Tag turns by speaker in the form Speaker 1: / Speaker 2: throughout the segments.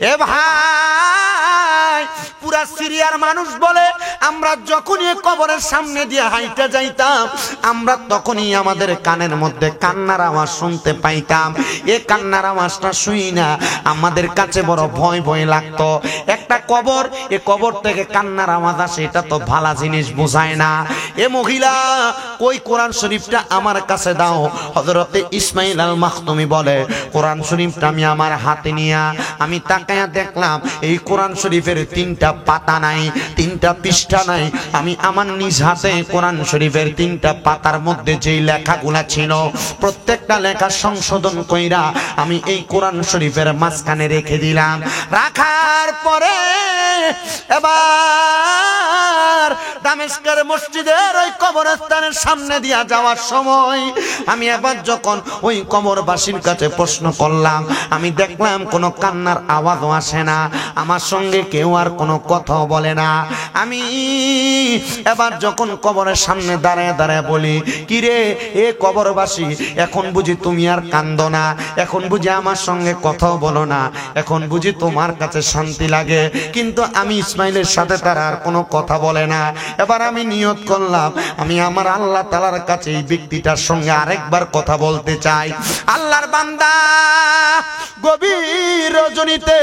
Speaker 1: এ ভাই, পুরা সিরিয়ার মানুষ বলে আমরা যখনই কবরের সামনে দিয়ে হাইটা যাইতাম, আমরা তখনই আমাদের কানের মধ্যে কান্নার আওয়াজ শুনতে পাইতাম। এ কান্নার আওয়াজটা শুই না আমাদের কাছে বড় ভয় ভয় লাগতো। একটা কবর, এ কবর থেকে কান্নার আওয়াজ আসে, এটা তো ভালো জিনিস বোঝায় না। এ মহিলা, কই কোরআন শরীফটা আমার কাছে দাও। হযরতে ইসমাইল আল মাখতুমি বলে, কোরআন শরীফটা আমি আমার হাতে নিয়া আমি তাকায়া দেখলাম এই কোরআন শরীফের 3টা পাতা নাই, 3টা পৃষ্ঠা নাই। আমি আমার নিজ হাতে কোরআন শরীফের 3টা পাতার মধ্যে যেই লেখাগুলা ছিল প্রত্যেকটা লেখা সংশোধন কইরা আমি এই কোরআন শরীফের মাঝখানে রেখে দিলাম। রাখার পরে এবার দামেস্কের মসজিদের ওই কবরস্থানের সামনে দিয়া যাওয়ার সময় আমি এবার যখন ওই কবরবাসীর কাছে প্রশ্ন করলাম, আমি দেখলাম কোনো কান্নার আওয়াজও আসে না, আমার সঙ্গে কেউ আর কোনো কথাও বলে না। আমি এবার যখন কবরের সামনে দাঁড়ায় দাঁড়ায় বলি, কিরে এ কবরবাসী, এখন বুঝি তুমি আর কান্দো না, এখন বুঝি আমার সঙ্গে কথাও বলো না, এখন বুঝি তোমার কাছে শান্তি লাগে। কিন্তু আমি ইসমাইলের সাথে তারা আর কোনো কথা বলে না। এবার আমি নিয়ত করলাম, আমি আমার আল্লাহ তাআলার কাছে এই ব্যক্তিটার সঙ্গে আরেকবার কথা বলতে চাই। আল্লাহর বান্দা গভীর রজনীতে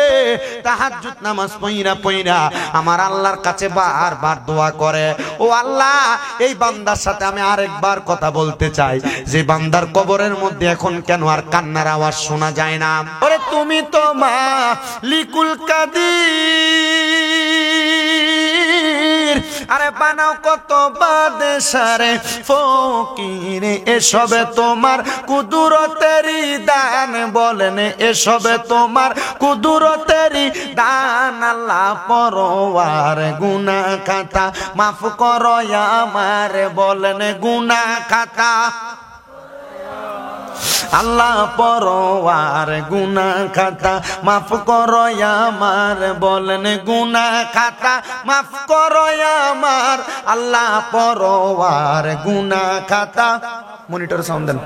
Speaker 1: তাহাজ্জুদ নামাজ পড়া পড়া আমার আল্লাহর কাছে বারবার দোয়া করে, ও আল্লাহ, এই বান্দার সাথে আমি আরেকবার কথা বলতে চাই, যে বান্দার কবরের মধ্যে এখন কেন আর কান্নার আওয়াজ শোনা যায় না। ওরে তুমি তো মালিকুল কাদির, আরে বানাও কত বাদশারে ফকিরে, এসবে তোমার কুদরতেরই দান, বলেন এসবে তোমার কুদরতেরই দান। আল্লাহ পরওয়ার গুনাহ খাতা মাফ করো আমার, বলেন গুনাহ খাতা। আল্লাহ পরওয়ার গুনাহ খাতা মাফ করো আমার, বলেন গুনাহ খাতা মাফ করো আমার। আল্লাহ পরওয়ার গুনাহ খাতা। মনিটর সাউন্ড দেন।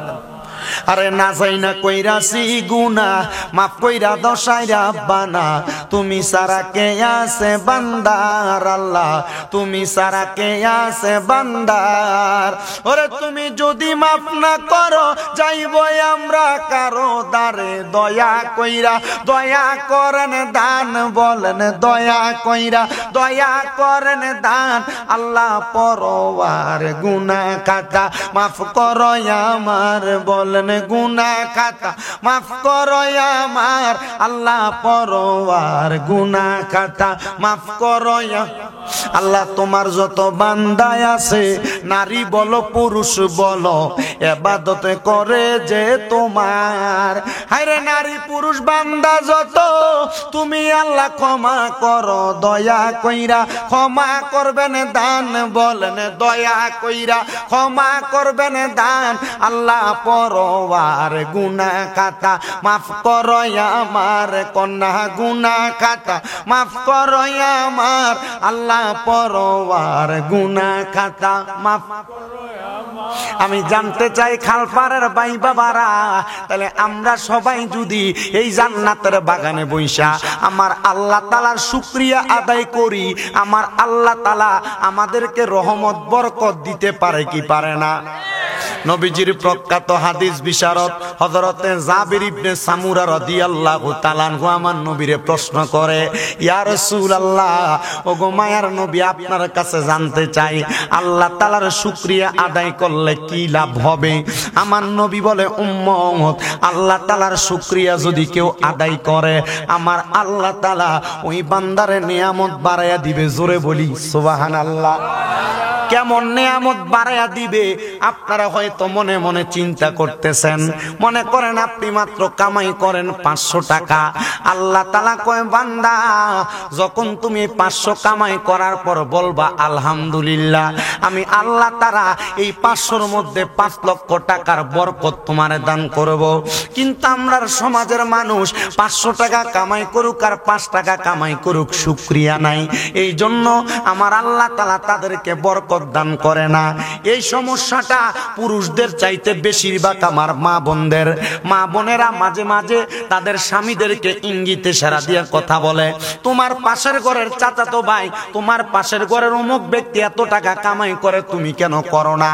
Speaker 1: আরে না যাই না কইরাছি গুনাহ, মাফ কইরা দশাইরা বানা, তুমি সারা কে আছে বান্দার, আল্লাহ তুমি সারা কে আছে বান্দার। ওরে তুমি যদি মাফ না করো যাইব আমরা কারো দারে, দয়া কইরা দয়া করেন দান, বলেন দয়া কইরা দয়া করেন দান। আল্লাহ পরওয়ার গুনাহ খাতা মাফ করো আমার, বলেন গুনাহ খাতা মাফ করো আমার। আল্লাহ পরওয়ার গুনাহ খাতা মাফ করো। আল্লাহ তোমার যত বান্দা আছে, নারী বলো পুরুষ বলো, ইবাদত করে যে তোমার, হায়রে নারী পুরুষ বান্দা যত, তুমি আল্লাহ ক্ষমা করো দয়া কইরা, ক্ষমা করবেন দান, বলেন দয়া কইরা ক্ষমা করবেন দান। আল্লাহ পরওয়ার গুনাহ খাতা মাফ করো আমার, কন্যা গুনাহ খাতা মাফ করো আমার। আল্লাহ পরওয়ার গুনাহ খাতা মাফ করো আমার। আমি জানতে চাই খালপাড়ের ভাই বাবারা, তাহলে আমরা সবাই যদি এই জান্নাতের বাগানে বইসা আমার আল্লাহ তাআলার শুকরিয়া আদায় করি, আমার আল্লাহ তাআলা আমাদেরকে রহমত বরকত দিতে পারে কি পারে না? নবীজির প্রখ্যাত হাদিস বিশারদ হযরতে জাবির ইবনে সামুরা রাদিয়াল্লাহু তাআলা আনহু আমার নবীরে প্রশ্ন করে, ইয়া রাসূলুল্লাহ, ওগো মায়ার নবী, আপনার কাছে জানতে চাই আল্লাহ তাআলার শুকরিয়া আদায় করলে কি লাভ হবে? আমার নবী বলে, উম্মত, আল্লাহ তাআলার শুকরিয়া যদি কেউ আদায় করে, আমার আল্লাহ তাআলা ওই বান্দারে নিয়ামত বাড়ায়া দিবে। জোরে বলি সুবহানাল্লাহ। কেমন নিয়ামত বাড়ায়া দিবে? আপনারা হয়তো মনে মনে চিন্তা করতেছেন, মনে করেন আপনি মাত্র কামাই করেন 500 টাকা, আল্লাহ তাআলা কয়, বান্দা, যখন তুমি 500 কামাই করার পর বলবা আলহামদুলিল্লাহ, আমি আল্লাহ তাআলা এই 500-র মধ্যে 5 লক্ষ টাকার বরকত তোমারে দান করব। কিন্তু আমরার সমাজের মানুষ 500 টাকা কামাই করুক আর 5 টাকা কামাই করুক, শুকরিয়া নাই। এই জন্য আমার আল্লাহ তাআলা তাদেরকে বরকত বরকত দান করে না। এই সমস্যাটা পুরুষদের চাইতে বেশিরভাগ আমার মা বোনদের। মা বোনেরা মাঝে মাঝে তাদের স্বামীদেরকে ইঙ্গিতে সারা দিয়ে কথা বলে, তোমার পাশের ঘরের চাচাতো ভাই, তোমার পাশের ঘরের অমুক ব্যক্তি এত টাকা কামাই করে, তুমি কেন করো না?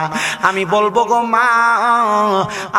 Speaker 1: আমি বলবো গো মা,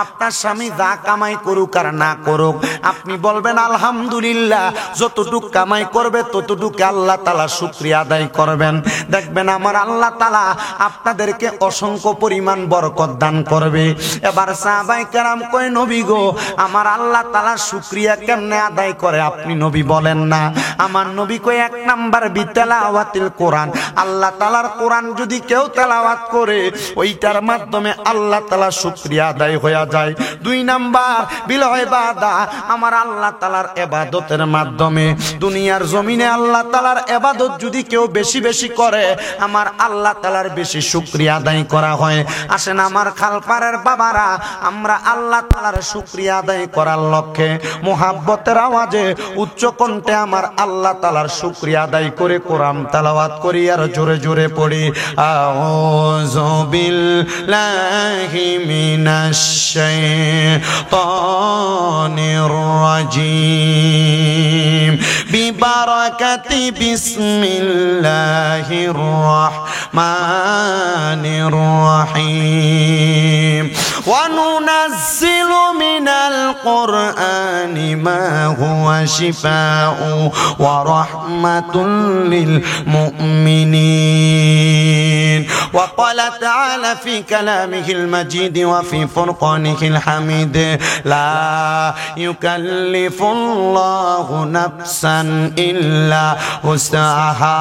Speaker 1: আপনার স্বামী যা কামাই করুক আর না করুক, আপনি বলবেন আলহামদুলিল্লাহ। যতটুক কামাই করবে ততটুকু আল্লাহ তাআলা শুকরিয়া আদায় করবেন। দেখবেন আমার আল্লাহ তাআলা আপনাদেরকে অসংখ্য পরিমাণ বরকত দান করবে। এবার সাহাবায়ে কেরাম কয়, নবী গো, আমার আল্লাহ তাআলা শুকরিয়া কেমনে আদায় করে আপনি নবী বলেন না? আমার নবী কয়, এক নাম্বার বিতেলাওয়াতিল কোরআন, আল্লাহ তাআলার কোরআন যদি কেউ তেলাওয়াত করে ওইটার মাধ্যমে আল্লাহ তাআলা শুকরিয়া আদায় হয়ে যায়। দুই নাম্বার বিল ইবাদা, আমার আল্লাহ তাআলার ইবাদতের মাধ্যমে দুনিয়ার জমিনে আল্লাহ তাআলার ইবাদত যদি কেউ বেশি বেশি করে আমার আল্লাহ তাআলার বেশি শুকরিয়া আদায় করা হয়। আসেন আমার খালপাড়ের বাবারা, আমরা আল্লাহ তাআলার শুকরিয়া আদায় করার লক্ষ্যে মুহাব্বতের আওয়াজে উচ্চ কণ্ঠে আমার আল্লাহ তাআলার শুকরিয়া আদায় করে কোরআন তেলাওয়াত করি আর জোরে জোরে পড়ি। আউযু বিল্লাহি মিনাশ শাইতানির রাজিম বিবারাকাতি বিসমিল্লাহির রাহমানির রাহিম ওয়া নুনাজ্জিলু মিনাল কুরআনি মা হুয়া শিফাউ ওয়া রাহমাতুল লিল মুমিনিন। ওয়া ক্বালা তাআলা ফি কালামিহিল মাজিদ ওয়া ফি ফুরকানিহিল হামিদ, লা ইউকাল্লিফুল্লাহু নাফসান ইল্লা উসআহা।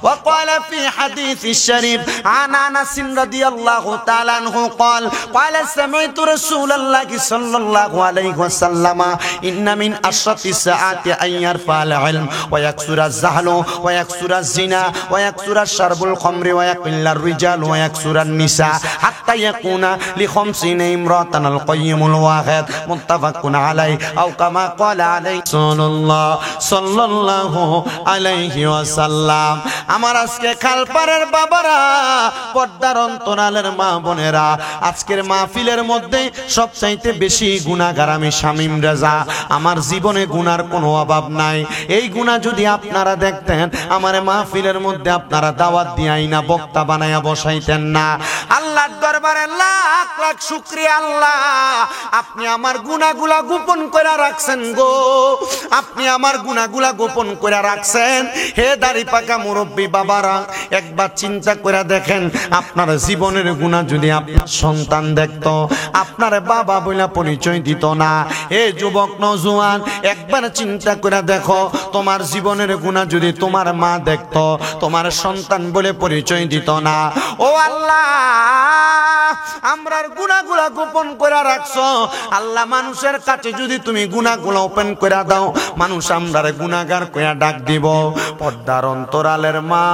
Speaker 1: ওয়া ক্বালা ফি হাদিসিশ শরীফ আন আনাস রাদিয়াল্লাহু তাআলা আনহু قال قال سمعت رسول الله صلى الله عليه وسلم إن من أشرط الساعات أن يرفع العلم ويكثر الزهل ويكثر الزنا ويكثر الشرب الخمر ويقل الرجال ويكثر النساء حتى يكون ل50 امرأة القيم الواحد متفق عليه أو كما قال عليه صلى الله عليه وسلم। আমার আজকে খালপাড়ের বাবারা, পর্দার অন্তরালের মা বোনেরা, আজকের মাহফিলের মধ্যে সবচাইতে বেশি গুনাহগার আমি শামীম রেজা। আমার জীবনে গুনার কোনো অভাব নাই। এই গুনাহ যদি আপনারা দেখতেন আমার মাহফিলের মধ্যে আপনারা দাওয়াত দিয়াই না, বক্তা বানায়া বসাইতেন না। আল্লাহর দরবারে লাখ লাখ শুকরিয়া আল্লাহ, আপনি আমার গুনাহগুলা গোপন করে রাখছেন গো, আপনি আমার গুনাহগুলা গোপন করে রাখছেন। হে দাড়ি পাকা মুরব্বী বাবারা, একবার চিন্তা করে দেখেন, আপনার জীবনের গুনাহ যদি আপনার সন্তান দেখতো, আপনার বাবা বলে পরিচয় দিত না। হে যুবক নওজোয়ান, একবার চিন্তা করে দেখো, তোমার জীবনের গুনাহ যদি তোমার মা দেখতো, তোমার সন্তান বলে পরিচয় দিত না। ও আল্লাহ, আমরার গুনাহগুলা গোপন করে রাখছো। আল্লাহ, মানুষের কাছে যদি তুমি গুনাহগুলা ওপেন করে দাও, মানুষ আমরারে গুনাহগার কইয়া ডাক দিব। পর্দার অন্তরালের মা,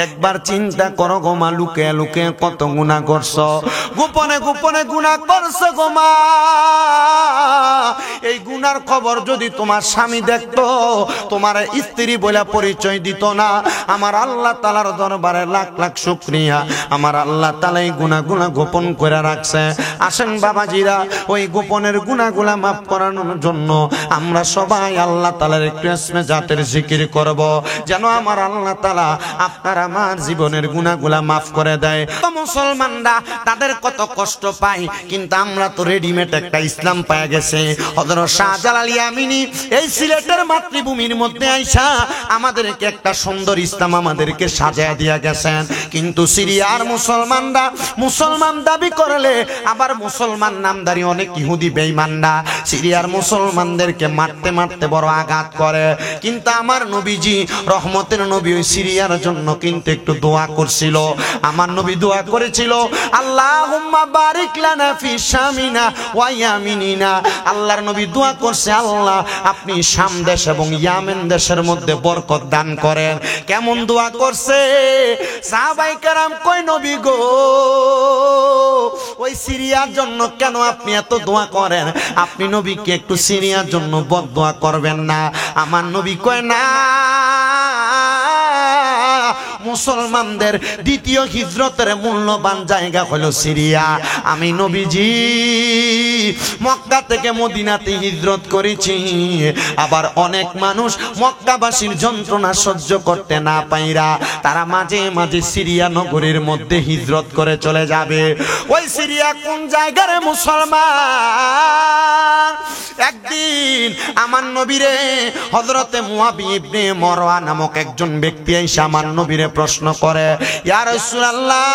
Speaker 1: একবার চিন্তা করো গো মা, লুকে লুকে কত গুনাহ করছো, গোপনে গোপনে গুনাহ করছো গো মা। এই গুনার খবর যদি তোমার স্বামী দেখতো, তোমার স্ত্রী বলে পরিচয় দিত না। আমার আল্লাহ তাআলার দরবারে লাখ লাখ শুকরিয়া, আমার আল্লাহ তাআলা এই গুনাহগুলা গোপন করে রাখছে। আসেন বাবাজিরা, ওই গোপনের গুনাহগুলা মাফ করানোর জন্য আমরা সবাই আল্লাহ তাআলার একটু ইসমে জাতের জিকির করব, যেন আমার আল্লাহ তাআলা আপনার আমার জীবনের গুনাহগুলা মাফ করে দেয়। তো মুসলমানরা তাদের কত কষ্ট পায়, কিন্তু আমরা তো রেডিমেড একটা ইসলাম পাওয়া গেছে। হযরত শাহজালাল ইয়ামিনী এই সিলেটের মাতৃভূমির মধ্যে আইসা আমাদেরকে একটা সুন্দর ইসলাম আমাদেরকে সাজায় দিয়া গেছেন। কিন্তু সিরিয়ার মুসলমানরা মুসলমান দাবি করলে আবার মুসলমান নামধারী অনেক ইহুদি বেঈমানরা সিরিয়ার মুসলমানদেরকে মারতে মারতে বড় আঘাত করে। কিন্তু আমার নবীজি রহমতের নবী ওই সিরিয়ার জন্য কিন্তু একটু দোয়া করছিল। আমার নবী দোয়া করেছিল, আল্লাহুম্মা বারিক লানা ফি শামিনা ওয়া ইয়ামিনিনা। আল্লাহর নবী দোয়া করছে, আল্লাহ আপনি শাম দেশ এবং ইয়ামেন দেশের মধ্যে বরকত দান করেন। কেমন দোয়া করছে? সাহাবায়ে কেরাম কই, নবী গো, ওই সিরিয়ার জন্য কেন আপনি এত দোয়া করেন? আপনি নবীকে একটু সিরিয়ার জন্য বদদোয়া করবেন না? আমার নবী কয়, না মুসলমানদের দ্বিতীয় হিজরতের মূল্যবান জায়গা হলো সিরিয়া। আমি নবীজি মক্কা থেকে মদিনাতে হিজরত করেছি। আবার অনেক মানুষ মক্কাবাসীর যন্ত্রণা সহ্য করতে না পাইরা তারা মাঝে মাঝে সিরিয়া নগরীর মধ্যে হিজরত করে চলে যাবে। ওই সিরিয়া কোন জায়গার মুসলমান? একদিন আমার নবীরে হযরতে মুয়াবি ইবনে মারওয়া নামক একজন ব্যক্তি এসে আমার নবীরে প্রশ্ন করে, ইয়া রাসূলুল্লাহ,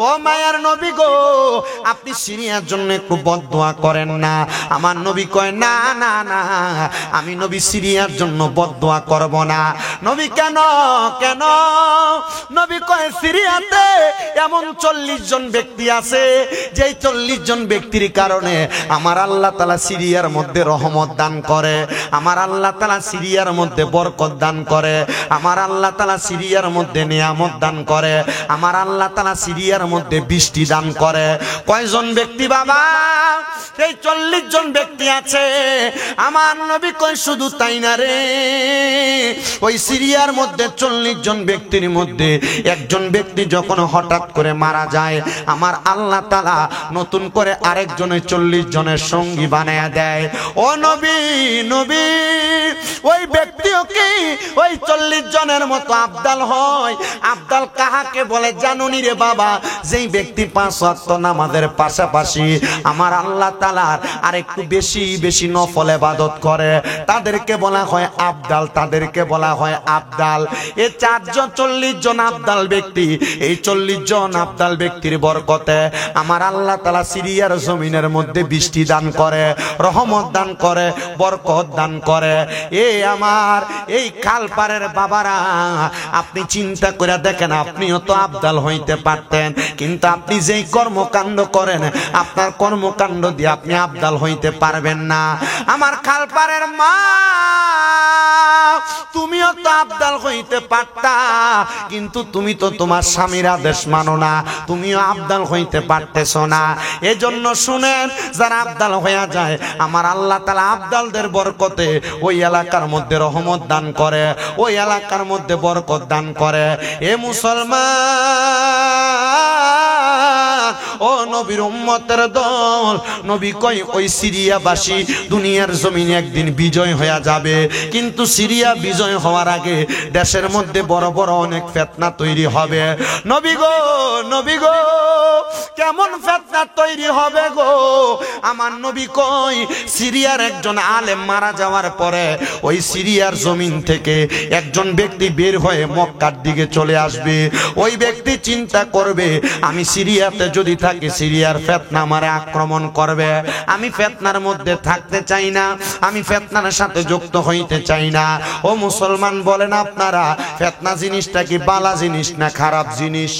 Speaker 1: ও মায়ার নবী গো, আপনি সিরিয়ার জন্য একটু বদদোয়া করেন না। আমার নবী কয়, না না না, আমি নবী সিরিয়ার জন্য বদদোয়া করব না। নবী কেন কেন? নবী কয়, সিরিয়াতে এমন 40 জন ব্যক্তি আছে, যেই 40 জন ব্যক্তির কারণে আমার আল্লাহ তাআলা সিরিয়ার মধ্যে রহমত দান করে, আমার আল্লাহ তাআলা সিরিয়ার মধ্যে বরকত দান করে, আমার আল্লাহ তাআলা সিরিয়ার মধ্যে নিয়ামত দান করে, আমার আল্লাহ তাআলা সিরিয়ার মধ্যে বৃষ্টি দান করে। কয়জন ব্যক্তি বাবা? এই 40 জন ব্যক্তি আছে। আমার নবী কয়, শুধু তাই না রে, ওই সিরিয়ার মধ্যে 40 জন ব্যক্তির মধ্যে একজন ব্যক্তি যখন হঠাৎ করে মারা যায়, আমার আল্লাহ তাআলা নতুন করে আরেকজনের 40 জনের সঙ্গী বানায়া দেয়। ও নবী, নবী, ওই ব্যক্তিও কি ওই 40 জনের মতো আবদাল হয়? আবদাল কাহাকে বলে জানুনি রে বাবা? যেই ব্যক্তি 5 ওয়াক্ত নামাজের পাশাপাশি আমার আল্লাহ তাআলার আর একটু বেশি বেশি নফল ইবাদত করে, তাদেরকে বলা হয় আবদাল, তাদেরকে বলা হয় আবদাল। এই 40 জন আবদাল ব্যক্তি, এই 40 জন আবদাল ব্যক্তির বরকতে আমার আল্লাহ তাআলা সিরিয়ার জমিনের মধ্যে বৃষ্টি দান করে, রহমত দান করে, বরকত দান করে। আমার এই খালপাড়ের বাবারা, আপনি চিন্তা করে দেখেন, আপনিও তো আবদাল হইতে পারতেন, কিন্তু আপনি যেই কর্মকাণ্ড করেন, আপনার কর্মকাণ্ড দিয়ে আপনি আবদাল হইতে পারবেন না। আমার খালপাড়ের মা, তুমিও তো আবদাল হইতে পারতা, কিন্তু তুমি তো তোমার স্বামীর আদেশ মানো না, তুমিও আবদাল হইতে পারতেছ না। এজন্য শুনেন, যারা আবদাল হয়ে যায়, আমার আল্লাহ তাআলা আবদালদের বরকতে ওই এলাকার মধ্যে রহমত দান করে, ওই এলাকার মধ্যে বরকত দান করে। এ মুসলমান, ও নবীর উম্মতের দল, নবী কয় ওই সিরিয়াবাসী দুনিয়ার জমিনে একদিন বিজয় হয়ে যাবে, কিন্তু সিরিয়া বিজয় হওয়ার আগে দেশের মধ্যে বড় বড় অনেক ফিতনা তৈরি হবে। নবী গো, নবী গো, কেমন ফিতনা তৈরি হবে গো? আমার নবী কয়, সিরিয়ার একজন আলেম মারা যাওয়ার পরে ওই সিরিয়ার জমিন থেকে একজন ব্যক্তি বের হয়ে মক্কার দিকে চলে আসবে। ওই ব্যক্তি চিন্তা করবে, আমি সিরিয়াতে যদি থাকি, সিরিয়ার ফিতনা আমারে আক্রমণ করবে, আমি ফিতনার মধ্যে থাকতে চাই না, আমি ফিতনার সাথে যুক্ত হইতে চাই না। ও মুসলমান, বলেন আপনারা, ফিতনা জিনিসটা কি বালা জিনিস না খারাপ জিনিস?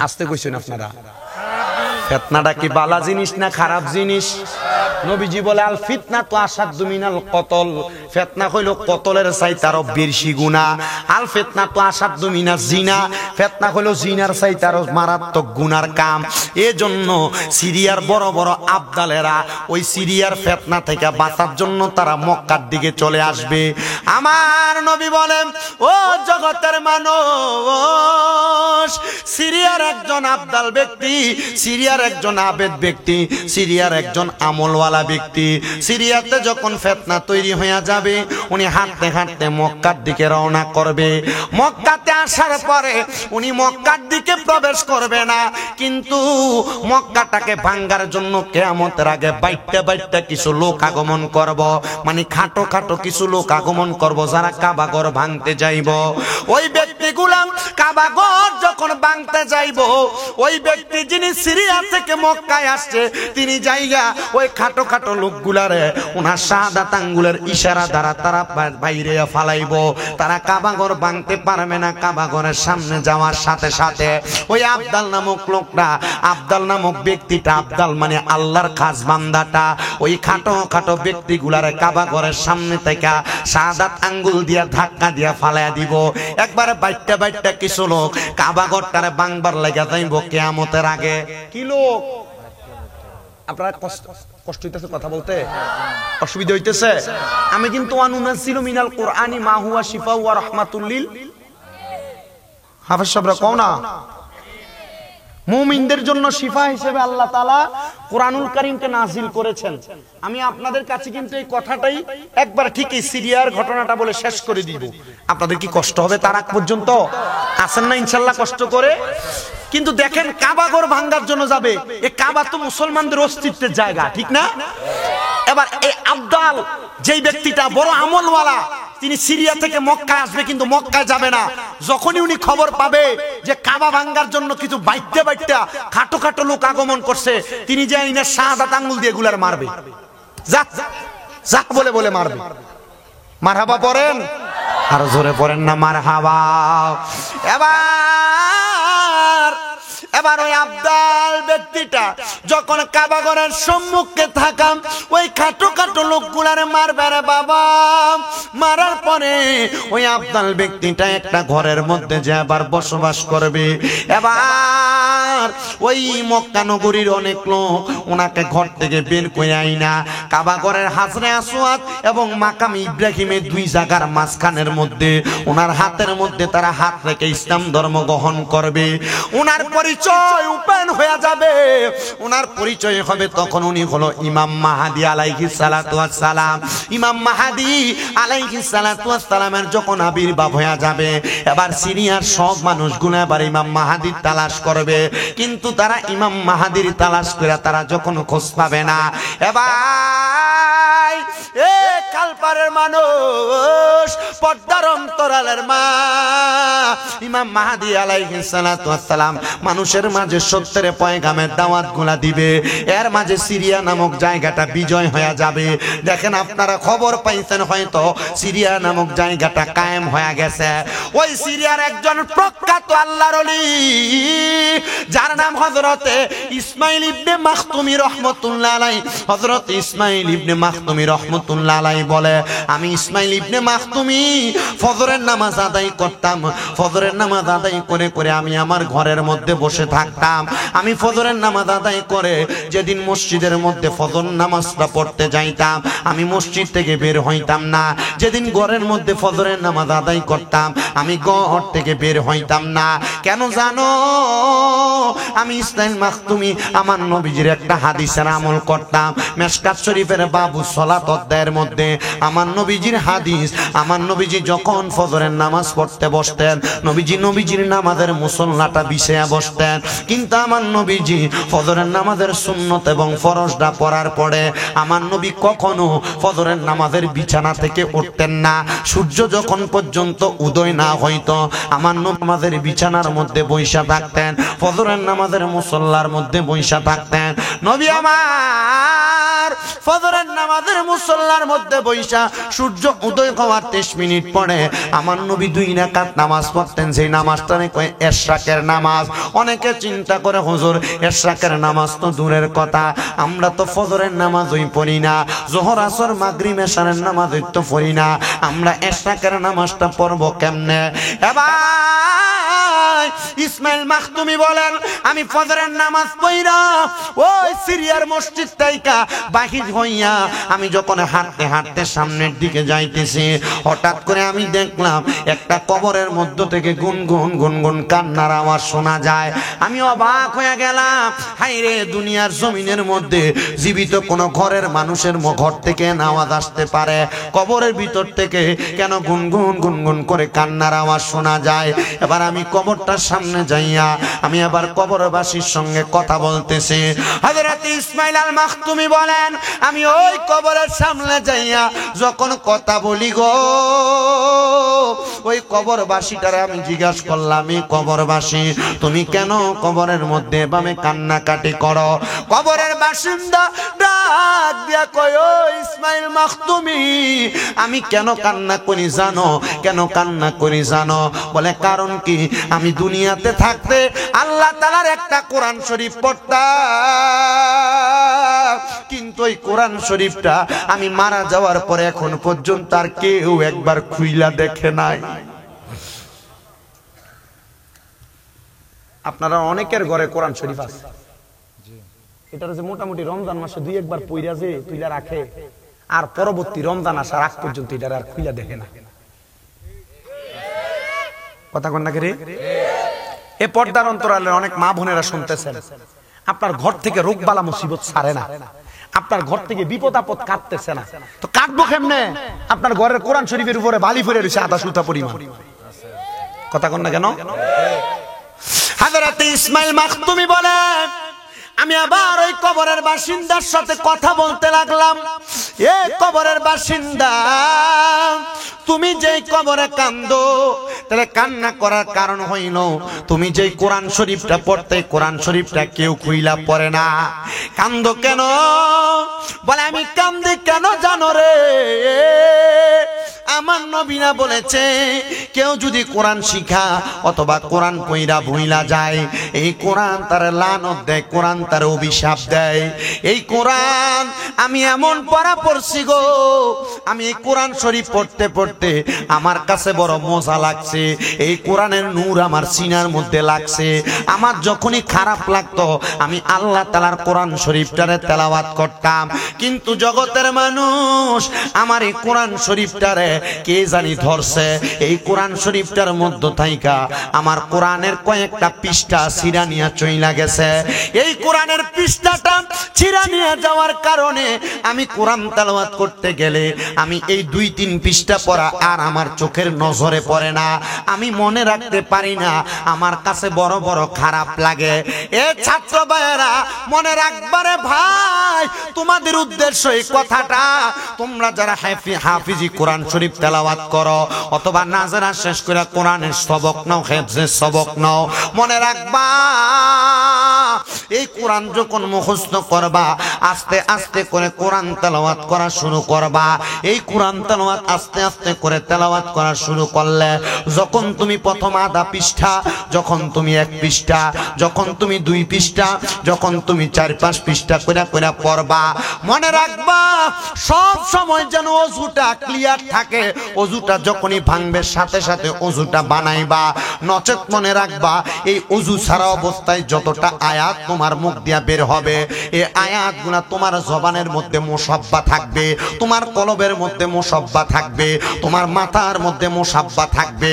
Speaker 1: আসতে কইছেন আপনারা, ফিতনাটা কি বালা জিনিস না খারাপ জিনিস? নবীজি বলে, আল ফিতনা তো আসাদ্দু মিনাল কতল, ফিতনা হইল কতলের চাইতে আরো বেশি গুনাহ। আল ফিতনা তো আসাদ্দু মিনাজ জিনা, ফিতনা হইল জিনার চাইতে আরো মারাত্মক গুনার কাম। এজন্য সিরিয়ার বড় বড় আবদালেরা ওই সিরিয়ার ফিতনা থেকে বাঁচার জন্য তারা মক্কার দিকে চলে আসবে। আমার নবী বলেন, ও জগতের মানুষ, সিরিয়ার একজন আবদাল ব্যক্তি, সিরিয়ার একজন আবেদ ব্যক্তি, সিরিয়ার একজন আমলওয়ালা ব্যক্তি, সিরিয়াতে যখন ফিতনা তৈরি হয়ে যাবে, উনি হাঁটতে হাঁটতে মক্কার দিকে রওনা করবে। মক্কাতে আসার পরে উনি মক্কার দিকে প্রবেশ করবে না, কিন্তু মক্কাটাকে ভাঙার জন্য কিয়ামতের আগে বাইটটা বাইটটা কিছু লোক আগমন করব, মানে খাটো খাটো কিছু লোক আগমন করব, যারা কাবা ঘর ভাঙতে যাইব। ওই ব্যক্তিগুলা কাবা ঘর যখন ভাঙতে যাইব, ওই ব্যক্তি যিনি সিরিয়া থেকে মক্কায় আসছে, তিনি জায়গা ওই খাটো খাটো লোকগুলারে ওনার শাহাদাত আঙ্গুলের ইশারা দ্বারা তারা বাইরে ফালাইব। তারা কাবা ঘর ভাঙতে পারবে না। কাবা ঘরের সামনে যাওয়ার সাথে সাথে ওই আবদাল নামক লোকটা, আবদাল নামক ব্যক্তিটা, আবদাল মানে আল্লাহর খাস বান্দাটা, ওই খাটো খাটো ব্যক্তিগুলারে কাবা ঘরের সামনে থেকে শাহাদাত আঙ্গুল দিয়া ধাক্কা দিয়া ফালাইয়া দিব। একবারে বাইটটা বাইটটা কিছু লোক কাবা ঘরটারে ভাঙবার লাগা যাইব কিয়ামতের আগে। কি লোক? আপনারা কষ্ট হইতেছে কথা বলতে? অসুবিধা হইতেছে? আমি কিন্তু আনুনাজ্জিলু মিনাল কুরআনি মা হুয়া শিফা ওয়া রাহমাতুল লিল হাফেজ সাহেবরা কও না। মুমিনদের জন্য শিফা হিসেবে আল্লাহ তাআলা কোরআনুল কারীমকে নাজিল করেছেন। আমি আপনাদের কাছে কিন্তু এই কথাটাই একবার ঠিক এই সিরিয়ার ঘটনাটা বলে শেষ করে দিব। আপনাদের কি কষ্ট হবে তার আগ পর্যন্ত? আছেন না ইনশাআল্লাহ কষ্ট করে? কিন্তু দেখেন কাবা ঘর ভাঙার জন্য যাবে, এই কাবা তো মুসলমানদের অস্তিত্বের জায়গা, ঠিক না? এবার এই আব্দাল যেই ব্যক্তিটা বড় আমলওয়ালা, তিনি সিরিয়া থেকে মক্কায় আসবে, কিন্তু মক্কায় যাবে না। যখনই উনি খবর পাবে যে কাবা ভাঙার জন্য কিছু বাইতে বাইতে খাটো খাটো লোক আগমন করছে, তিনি যে ইনার শাহাদাত আঙ্গুল দিয়ে গুলার মারবে, যা যা বলে বলে মারবে। মারহাবা পড়েন, আরো জোরে পড়েন না মারহাবা। এবার ওই আব্দাল ব্যক্তিটা যখন কাবা ঘরের সম্মুখে থাকাম, ওই খাটো খাটো লোকগুলার মারবে রে বাবা। মারার পরে ওই আব্দাল ব্যক্তিটা একটা ঘরের মধ্যে যে আবার বসবাস করবে। এবার ওই মক্কা নগরীর অনেক লোক ওনাকে ঘর থেকে বের করে আইনা কাবা ঘরের হাজরে আসওয়াদ এবং মাকাম ইব্রাহিমের দুই জায়গার মাঝখানের মধ্যে ওনার হাতের মধ্যে তারা হাত রেখে ইসলাম ধর্ম গ্রহণ করবে। ওনার পরিচয় ওপেন হয়ে যাবে, ওনার পরিচয় হবে তখন উনি হলো ইমাম মাহাদি আলাইহিস সালাতু ওয়াস সালাম। ইমাম মাহাদি আলাইহিস সালাতু ওয়াস সালামের যখন আবির্ভাব হয়ে যাবে, এবার সিরিয়ার সব মানুষগুলো এবার ইমাম মাহাদির তালাশ করবে, কিন্তু তারা ইমাম মাহাদির তালাশ করে তারা যখন খোঁজ পাবে না, এবার এ কালপারের মানুষ, পর্দার অন্তরালের মা ইমাম মাহাদি আলাইহিস সালাতু ওয়াস সালাম মানুষের মাঝে সত্যের পয়গামের দাওয়াতগুলা দিবে। এর মাঝে সিরিয়া নামক জায়গাটা বিজয় হয়ে যাবে। দেখেন আপনারা খবর পাইছেন হয়তো সিরিয়া নামক জায়গাটা কায়েম হয়ে গেছে। ওই সিরিয়ার একজন প্রখ্যাত আল্লাহর ওলি, যার নাম হযরতে ইসমাইল ইবনে মাখতুমি রাহমাতুল্লাহ আলাইহি। হযরত ইসমাইল ইবনে মাখতুমি রাহমাতুল্লাহ আলাইহি বলে, আমি ইসমাইল ইবনে মাখতুমি ফজরের নামাজ আদায় করতাম। ফজরের নামাজ আদায় করে করে আমি আমার ঘরের মধ্যে বসে থাকতাম। আমি ফজরের নামাজ আদায় করে যেদিন মসজিদের মধ্যে ফজর নামাজটা পড়তে যাইতাম, আমি মসজিদ থেকে বের হইতাম না। যেদিন ঘরের মধ্যে ফজরের নামাজ আদায় করতাম, আমি ঘর থেকে বের হইতাম না। কেন জানো? আমি ইসমাইল মাখতুমি আমার নবীজির একটা হাদিসের আমল করতাম। মেশকাত শরীফের বাবু সালাত অধ্যায়ের মধ্যে আমার নবীজির হাদিস, আমার নবীজি যখন ফজরের নামাজ পড়তে বসতেন, নবীজির নামাজের মুসল্লাটা বিছায়া বসতেন, কিন্তু আমার নবীজি ফজরের নামাজের সুন্নত এবং ফরজটা পড়ার পরে আমার নবী কখনো ফজরের নামাজের বিছানা থেকে উঠতেন না। সূর্য যখন পর্যন্ত উদয় না হইতো আমার নবী নামাজের বিছানার মধ্যে বইসা থাকতেন, ফজরের নামাজের মুসল্লার মধ্যে বইসা থাকতেন। নবী আমার ফজরের নামাজের মুসল্লার মধ্যে বইসা সূর্য উদয় হওয়ার 30 মিনিট পরে আমার নবী 2 রাকাত নামাজ পড়তেন। সেই নামাজটা কয় ইশরাকের নামাজ। অনেকে চিন্তা করে হুজুর ইশরাকের নামাজ তো দূরের কথা, আমরা তো ফজরের নামাজই পড়ি না, যোহর আসর মাগরিব এশারের নামাজই তো পড়ি না, আমরা ইশরাকের নামাজটা পড়বো কেমনে? এবার ইসমাইল মাখতুমি বলেন, আমি ফজরের নামাজ পড়া ওই সিরিয়ার মসজিদ থেকে বাহির হইয়া আমি যখন হাঁটতে হাঁটতে সামনের দিকে যাইতেছি, হঠাৎ করে আমি দেখলাম একটা কবরের মধ্য থেকে গুনগুন গুনগুন কান্নার আওয়াজ শোনা যায়। আমি অবাক হয়ে গেলাম, হায় রে, দুনিয়ার জমিনের মধ্যে জীবিত কোন ঘরের মানুষের ঘর থেকে আওয়াজ আসতে পারে, কবরের ভিতর থেকে কেন গুনগুন গুনগুন করে কান্নার আওয়াজ শোনা যায়? এবার আমি কবরটার সামনে যাইয়া আমি আবার কবরবাসীর সঙ্গে কথা বলতেছি। হযরত ইসমাইল আল মাখতুমি বলেন, আমি ওই কবরের সামনে যাইয়া যখন কথা বলি গো, ওই কবরবাসীটারে আমি জিজ্ঞাসা করলাম, এই কবরবাসী তুমি কেন কবরের মধ্যে এভাবে কান্নাকাটি করো? কবরের বাসিন্দা ডাক দিয়া কয়, ও ইসমাইল মাখতুমি, আমি কেন কান্না করি জানো? কেন কান্না করি জানো? বলে কারণ কি, আমি দুনিয়াতে থাকতে আল্লাহ তাআলার একটা কোরআন শরীফ পড়তাম, কিন্তু ওই কোরআন শরীফটা আমি মারা যাওয়ার পরে এখন পর্যন্ত আর কেউ একবার খুইলা দেখে নাই। আপনারা অনেকের ঘরে কোরআন শরীফ আছে, এটা যে মোটামুটি রমজান মাসে 2 একবার পইরা যে তুইলা রাখে, আর পরবর্তী রমজান আসার আগ পর্যন্ত এটা আর খুইলা দেখে না। কথা কন না রে? এ পর্দার অন্তরালের অনেক মা বোনেরা শুনতেছেন, আপনার ঘর থেকে রোগবালা মুসিবত ছাড়ে না, আপনার ঘর থেকে বিপদ আপদ কাটতেছে না, তো কাটবো কেমনে? আপনার ঘরের কোরআন শরীফের উপরে বালি ফেলে রয়েছে আধা সুতা পরিমাণ। কথা কন না কেন? হযরত ইসমাইল মাখতুমি বলেন, আমি আবার ওই কবরের বাসিন্দার সাথে কথা বলতে লাগলাম, এ কবরের বাসিন্দা, তুমি যেই কবরে কান্দো, তাহলে কান্না করার কারণ হইল তুমি যেই কোরআন শরীফটা পড়তে, কোরআন শরীফটা কেউ খুইলা পড়ে না। কান্দো কেন? বলে আমি কান্দি কেন জানো রে, আমার নবীরা বলেছে কেউ যদি কোরআন শিখা অথবা কোরআন কইরা ভুইলা যায়, এই কোরআন তার লানত দেয়, কোরআন তার অভিশাপ দেয়। এই কোরআন আমি এমন পড়া পড়ছি গো, আমি এই কোরআন শরীফ পড়তে পড়তে আমার কাছে বড় মজা লাগছে, এই কোরআনের নূর আমার সিনার মধ্যে লাগছে। আমার যখনই খারাপ লাগতো আমি আল্লাহ তাআলার কোরআন শরীফটারে তেলাওয়াত করতাম, কিন্তু জগতের মানুষ আমার এই কোরআন শরীফটারে কে জানি ধরছে, এই কোরআন শরীফটার মধ্য থাইকা আমার কোরআনের কয়েকটা পৃষ্ঠা ছিঁড়া নিয়ে চইলা গেছে। এই কোরআনের পৃষ্ঠাটা ছিঁড়া নিয়ে যাওয়ার কারণে আমি কোরআন তেলাওয়াত করতে গেলে আমি এই 2-3 পৃষ্ঠা পড়া আর আমার চোখের নজরে পড়ে না, আমি মনে রাখতে পারি না, আমার কাছে বড় বড় খারাপ লাগে। এ ছাত্র ভাইয়েরা মনে রাখবারে ভাই, তোমাদের উদ্দেশ্য এই কথাটা, তোমরা যারা হাফিজি কোরআন শরীফ তেলাওয়াত করো অথবা নাজরা শেষ করে কোরআনের সবক নাও, হেফজের সবক নাও, মনে রাখবা এই কোরআন যখন মুখস্থ করবা, আস্তে আস্তে করে কোরআন তেলাওয়াত করা শুরু করবা। এই কোরআন তেলাওয়াত আস্তে আস্তে করে তেলাওয়াত করা শুরু করলে যখন তুমি প্রথম আধা পৃষ্ঠা, যখন তুমি 1 পৃষ্ঠা, যখন তুমি 2 পৃষ্ঠা, যখন তুমি 4-5 পৃষ্ঠা করে করে পড়বা, মনে রাখবা সব সময় যেন ওযুটা ক্লিয়ার থাকে। ওযুটা যখনই ভাঙবে সাথে সাথে ওযুটা বানাইবা, নচেত মনে রাখবা এই ওযু ছাড়া অবস্থায় যতটা আয়াত তোমার মুখ দিয়া বের হবে, এই আয়াতগুলা তোমার জবানের মধ্যে মুসাব্বা থাকবে, তোমার কলবের মধ্যে মুসাব্বা থাকবে, তোমার মাথার মধ্যে মুসাব্বা থাকবে।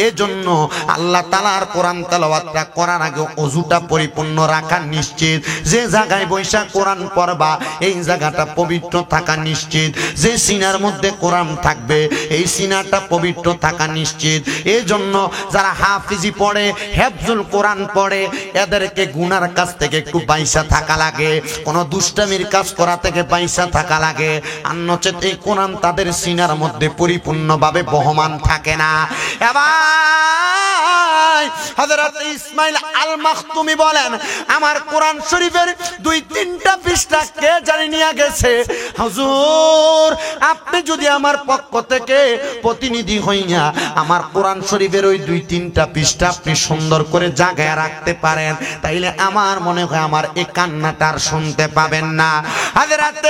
Speaker 1: এজন্য আল্লাহ তাআলার কোরআন তেলাওয়াতটা করার আগে ওযুটা পরিপূর্ণ রাখা নিশ্চিত। যে জায়গায় বৈশা কোরআন পড়বা এই জায়গাটা পবিত্র থাকা নিশ্চিত। যে সিনার মধ্যে কোরআন থাকবে এই সিনাটা পবিত্র থাকা নিশ্চিত। এজন্য যারা হাফিজি পড়ে, হেফজুল কোরআন পড়ে, এদেরকে গুনার কাছ থেকে একটু বাইসা থাকা লাগে, কোন দুষ্টামির কাজ করা থেকে বাইসা থাকা লাগে, আর নচেত এই কোরআন তাদের সিনার মধ্যে পরিপূর্ণভাবে বহমান থাকে না। এবার হযরত ইসমাইল আল মাখতুমি বলেন, আমার কোরআন শরীফের 2-3টা পৃষ্ঠা কে জানি নিয়ে গেছে। হুজুর আপনি যদি আমার পক্ষ থেকে প্রতিনিধি হইয়া আমার কোরআন শরীফের ওই 2-3টা পৃষ্ঠা আপনি সুন্দর করে জায়গায় রাখতে পারেন, তাইলে আমার মনে হয় আমার এই কান্নাটা আর শুনতে পাবেন না। হযরত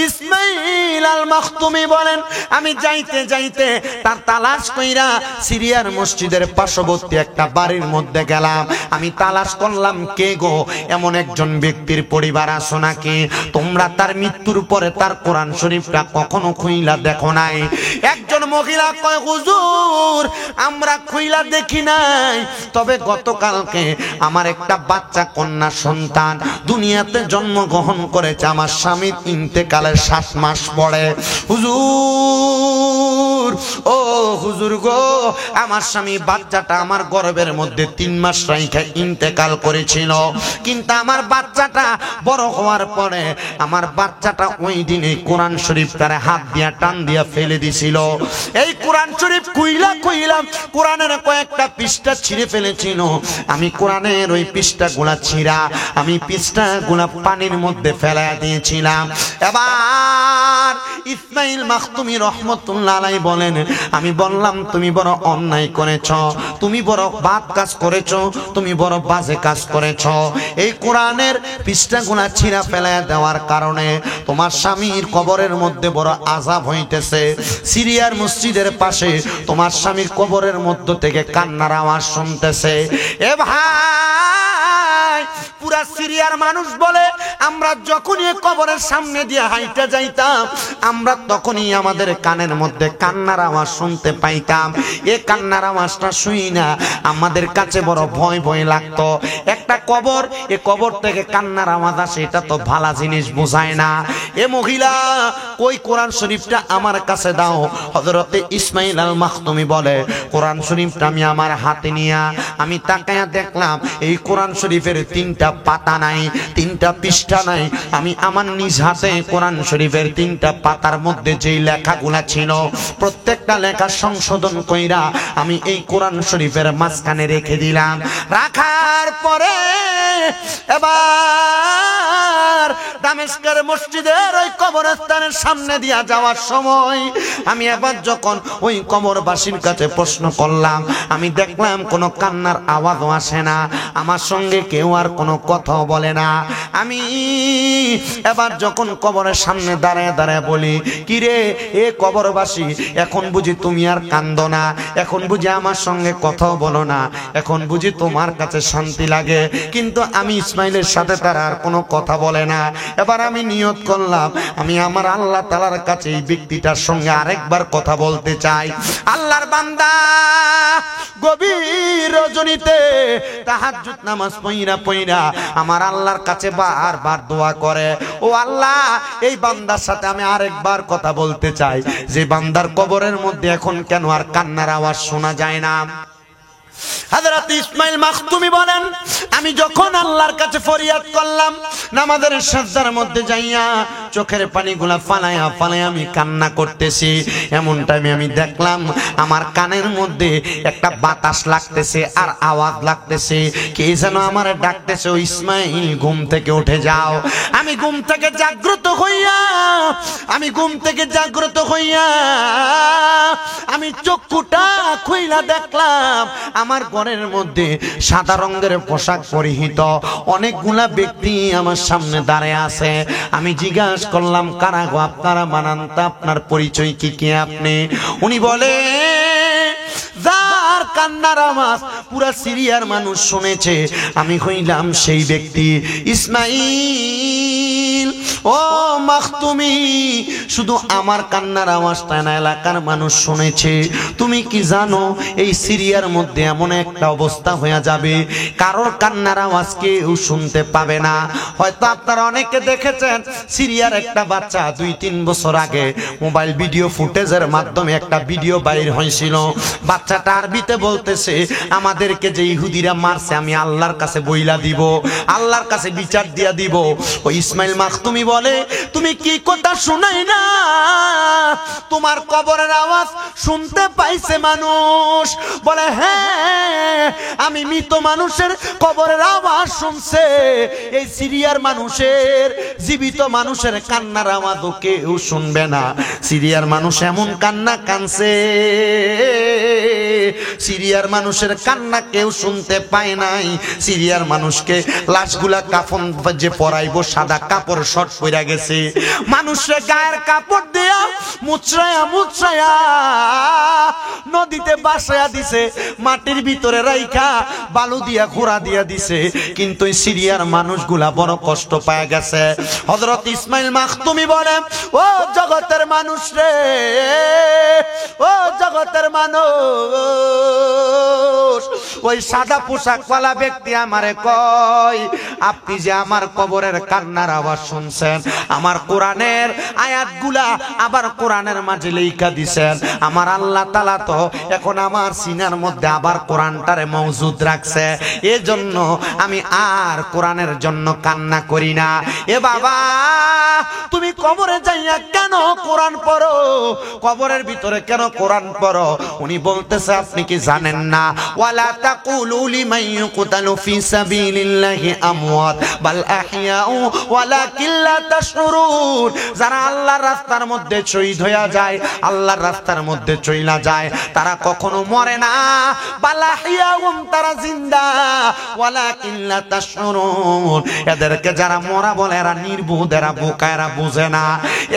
Speaker 1: ইসমাইল আল মাখতুমি বলেন, আমি যাইতে যাইতে তার তালাশ কইরা সিরিয়ার মসজিদের পার্শ্ববর্তী একটা বাড়ির মধ্যে গেলাম। আমি তালাশ করলাম কে গো, এমন একজন ব্যক্তির পরিবার আছো নাকি তোমরা তার মৃত্যুর পরে তার কোরআন শরীফটা কখনো খুইলা দেখো নাই? একজন মহিলা কয়, হুজুর আমরা খুইলা দেখি নাই, তবে গতকালকে আমার একটা বাচ্চা কন্যা সন্তান দুনিয়াতে জন্মগ্রহণ করেছে, আমার স্বামীর ইন্তেকালের 7 মাস পরে। হুজুর ও হুজুর গো, আমার স্বামী বাচ্চাটা আমার গর্ভের মধ্যে 3 মাস রাইখা ইন্তেকাল করেছিল, কিন্তু আমার বাচ্চাটা বড় হওয়ার পরে আমার বাচ্চাটা ওই দিনে কোরআন শরীফ তারে হাত দিয়া টান দিয়া ফেলে দিছিল। এই কোরআন শরীফ কইলা কোরআনের কয়েকটা পৃষ্ঠা ছিঁড়ে ফেলেছিল। আমি কোরআনের ওই পৃষ্ঠাগুলা ছিঁড়া আমি পৃষ্ঠাগুলা পানির মধ্যে ফেলা দিয়েছিলাম। এবার ইসমাইল মাখতুমি রহমতুল্লাহ আলাইহি বলেন, আমি বললাম তুমি বড় অন্যায় করেছ, তুমি বড় বাদ কাজ করেছ, তুমি বড় বাজে কাজ করেছ। এই কোরআনের পৃষ্ঠাগুলা ছিঁড়া ফেলা দেওয়ার কারণে তোমার স্বামীর কবরের মধ্যে বড় আযাব হইতেছে। সিরিয়ার মসজিদের পাশে তোমার স্বামীর কবরের মধ্য থেকে কান্নার আওয়াজ শুনতেছে। এ ভাই পুরা সিরিয়ার মানুষ বলে আমরা যখনই কবরের সামনে দিয়ে হাইটা যাইতাম আমরা তখনই আমাদের কানের মধ্যে কান্নার আওয়াজ শুনতে পাইতাম। এ কান্নার আওয়াজটা শুই না আমাদের কাছে বড় ভয় ভয় লাগতো। একটা কবর, এ কবর থেকে কান্নার আওয়াজ আসে, এটা তো ভালো জিনিস বোঝায় না। এ মহিলা ওই কোরআন শরীফটা আমার কাছে দাও। হযরতে ইসমাইল আল মাখতুমি বলে কোরআন শরীফটা আমি আমার হাতে নিয়া আমি তাকায়া দেখলাম এই কোরআন শরীফের 3টা পাতা নাই, 3টা পৃষ্ঠা নাই। আমি আমার নিজ হাতে কোরআন শরীফের 3টা পাতার মধ্যে যেই লেখাগুলা ছিল প্রত্যেকটা লেখা সংশোধন কইরা আমি এই কোরআন শরীফের মাঝখানে রেখে দিলাম। রাখার পরে এবার দামেস্কের মসজিদের ওই কবরস্থানের সামনে দিয়া যাওয়ার সময় আমি এবার যখন ওই কবরবাসীর কাছে প্রশ্ন করলাম আমি দেখলাম কোনো কান্নার আওয়াজও আসে না, আমার সঙ্গে কেউ আর কোনো কথাও বলে না। আমি এবার যখন কবরের সামনে দাঁড়ায় দাঁড়ায় বলি কিরে এ কবরবাসী, এখন বুঝি তুমি আর কান্দো না, এখন বুঝি আমার সঙ্গে কথাও বলো না, এখন বুঝি তোমার কাছে শান্তি লাগে। কিন্তু আমি ইসমাইলের সাথে তারা আর কোনো কথা বলে না। এবার আমি নিয়ত করলাম আমি আমার আল্লাহ তাআলার কাছে এই ব্যক্তিটার সঙ্গে আরেকবার কথা বলতে চাই। আল্লাহর বান্দা গভীর রজনীতে তাহাজ্জুদ নামাজ পড়া পড়া আমার আল্লাহর কাছে বারবার দোয়া করে, ও আল্লাহ এই বান্দার সাথে আমি আরেকবার কথা বলতে চাই, যে বান্দার কবরের মধ্যে এখন কেন আর কান্নার আওয়াজ শোনা যায় না। হযরত ইসমাইল মাখতুমি বলেন আমি যখন আল্লাহর কাছে ফরিয়াদ করলাম নামাজের সিজদার মধ্যে যাইয়া চোখের পানিগুলা ফালায়া ফালায়া আমি কান্না করতেছি, এমন টাইমে আমি দেখলাম আমার কানের মধ্যে একটা বাতাস লাগতেছে আর আওয়াজ লাগতেছে, কে যেন আমার ডাকতেছে, ও ইসমাইল ঘুম থেকে উঠে যাও। আমি ঘুম থেকে জাগ্রত হইয়া আমি চক্ষুটা খুইলা দেখলাম আমার ঘরের মধ্যে সাদা রঙের পোশাক পরিহিত অনেকগুলা ব্যক্তি আমার সামনে দাঁড়িয়ে আছে। আমি জিজ্ঞাসা করলাম কারা গো আপনারা, বানান তো আপনার পরিচয় কি কি আপনি? উনি বলে যার কান্নার আওয়াজ পুরা সিরিয়ার মানুষ শুনেছে আমি হইলাম সেই ব্যক্তি ইসমাইল। ও মাখতুমি, শুধু আমার কান্নার আওয়াজটা না এলাকার মানুষ শুনেছে। তুমি কি জানো এই সিরিয়ার মধ্যে এমন একটা অবস্থা হয়ে যাবে কারোর কান্নার আওয়াজ কেউ শুনতে পাবে না। হয়তো আপনারা অনেকে দেখেছেন সিরিয়ার একটা বাচ্চা 2-3 বছর আগে মোবাইল ভিডিও ফুটেজের মাধ্যমে একটা ভিডিও বাইর হয়েছিল। বাচ্চাটা আরবিতে বলতেছে আমাদেরকে যে ইহুদিরা মারছে আমি আল্লাহর কাছে বইলা দিব, আল্লাহর কাছে বিচার দিয়া দিব। ও ইসমাইল মাখতুমি বলে তুমি কি কথা শুনাই না, তোমার কবরের আওয়াজ শুনতে পাইছে মানুষ? বলে হ্যাঁ আমি মৃত মানুষের কবরের আওয়াজ শুনছে। এই সিরিয়ার মানুষের জীবিত মানুষের কান্নার আওয়াজও কেউ শুনবে না। সিরিয়ার মানুষ এমন কান্না কানছে, সিরিয়ার মানুষের কান্না কেউ শুনতে পায় নাই। সিরিয়ার মানুষকে লাশগুলা কাফন যে পরাইবো সাদা কাপড় শর্ট পইরা গেছে, মানুষের গায়ের কাপড় দিয়া মুচড়ায়া নদীতে বাসায়া দিছে, মাটির ভিতরে রাইখা বালু দিয়া ঘোড়া দিয়া দিছে। কিন্তু এই সিরিয়ার মানুষগুলা বড় কষ্ট পায় গেছে। হযরত ইসমাইল মাখতুমি বলে ও জগতের মানুষ রে, ও জগতের মানুষ, ওই সাদা পোশাকওয়ালা ব্যক্তি আমারে কয় আপনি যে আমার কবরের কান্নার আওয়াজ শুনছেন, আমার কোরআনের আয়াতগুলা আবার কোরআনের মাঝে লেখা দিছেন। আমার আল্লাহ তাআলা তো এখন আমার সিনার মধ্যে আবার কোরআনটারে মওজুদ রাখছে, এজন্য আমি আর কোরআনের জন্য কান্না করি না। এ বাবা তুমি কবরে যাইয়া কেন কোরআন পড়ো, কবরের ভিতরে কেন কোরআন পড়ো? উনি বলতেছে আপনি কি জানেন না, ওয়ালা তাকুলু লিমান ইউকতালু ফি সাবিলিল্লাহি আমওয়াত বাল আহইয়াউ ওয়ালাকিন লা তাশউরুন। যারা আল্লাহর রাস্তার মধ্যে শহীদ হয়ে যায়, আল্লাহর রাস্তার মধ্যে চইলা যায়, তারা কখনো মরে না। বাল আহইয়াউম, তারা জিন্দা, ওয়ালাকিন লা তাশউরুন। এদেরকে যারা মরা বলে এরা নির্বোধ, এরা বোকা, এরা বুঝে না।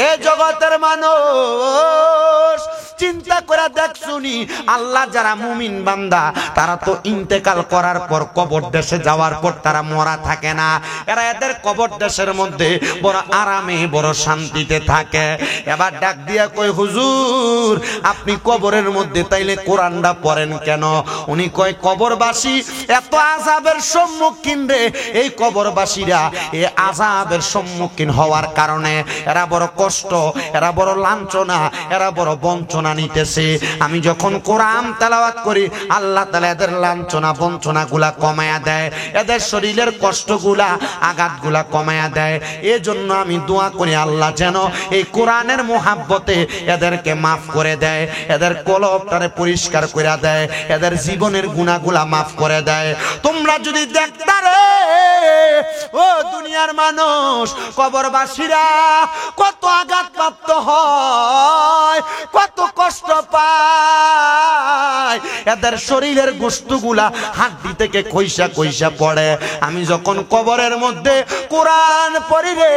Speaker 1: এ জগতের মানুষ চিন্তা করে দেখছুনি আল্লাহ যারা মুমিন বান্দা তারা তো ইন্তেকাল করার পর কবর দেশে যাওয়ার পর তারা মরা থাকে না, এরা এদের কবর দেশের মধ্যে বড় আরামে বড় শান্তিতে থাকে। এবার ডাক দিয়া কই হুজুর আপনি কবরের মধ্যে তাইলে কোরআনটা পড়েন কেন? উনি কয় কবরবাসী এত আযাবের সম্মুখীন রে, এই কবরবাসীরা এই আযাবের সম্মুখীন হওয়ার কারণে এরা বড় কষ্ট, এরা বড় লাঞ্ছনা, এরা বড় বঞ্চনা নিতেছে। আমি যখন কোরআন তেলাওয়াত করি আল্লাহ তাআলা এদের লাঞ্ছনা বঞ্চনা গুলা কমায়া দেয়, এদের শরীরের কষ্টগুলা আঘাতগুলা কমায়া দেয়। এজন্য আমি দোয়া করি আল্লাহ যেন এই কোরআনের মুহাব্বতে এদেরকে মাফ করে দেয়, এদের কলবটারে পরিষ্কার করে দেয়, এদের জীবনের গুনাহগুলা মাফ করে দেয়। তোমরা যদি দেখতারে ও দুনিয়ার মানুষ কবরবাসীরা কত আঘাতপ্রাপ্ত হয়, কত কষ্ট পায়, এদের শরীরের গোশতগুলা হাড্ডি থেকে কইসা কইসা পড়ে। আমি যখন কবরের মধ্যে কোরআন পড়ি রে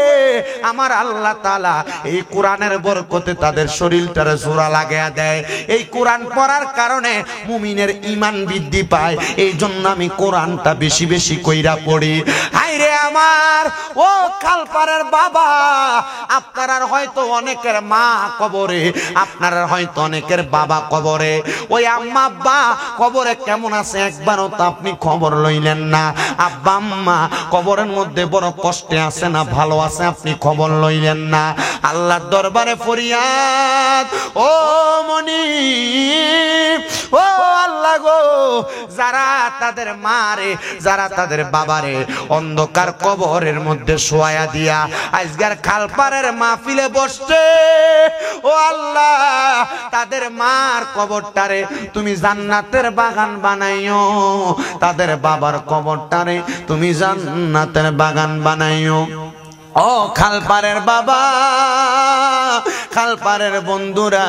Speaker 1: আমার আল্লাহ তাআলা এই কোরআনের বরকতে তাদের শরীরটারে জোড়া লাগায়া দেয়। এই কোরআন পড়ার কারণে মুমিনের ঈমান বৃদ্ধি পায়, এই জন্য আমি কোরআনটা বেশি বেশি কইরা পড়ি। হায়রে আমার ও খালপাড়ের বাবা, আপনার হয়তো অনেকের মা কবরে, আপনার হয়তো অনেকের বাবা কবরে, ওই আম্মা আব্বা কবরে কেমন আছে একবারও তো আপনি খবর লইলেন না। আব্বা আম্মা কবরের মধ্যে বড় কষ্টে আছে না ভালো আছে আপনি খবর লইলেন না। আল্লাহর দরবারে ফরিয়াদ ও মনি ও আল্লাহ গো, যারা তাদের মারে যারা তাদের বাবারে অন্ধকার কবরের মধ্যে শোয়া দিয়া আজকের খালপাড়ের মাহফিলে বসছে, ও আল্লাহ তাদের মার কবরটারে তুমি জান্নাতের বাগান বানাইও, তাদের বাবার কবরটারে তুমি জান্নাতের বাগান বানাইও। ও খালপাড়ের বাবা, খালপাড়ের বন্ধুরা,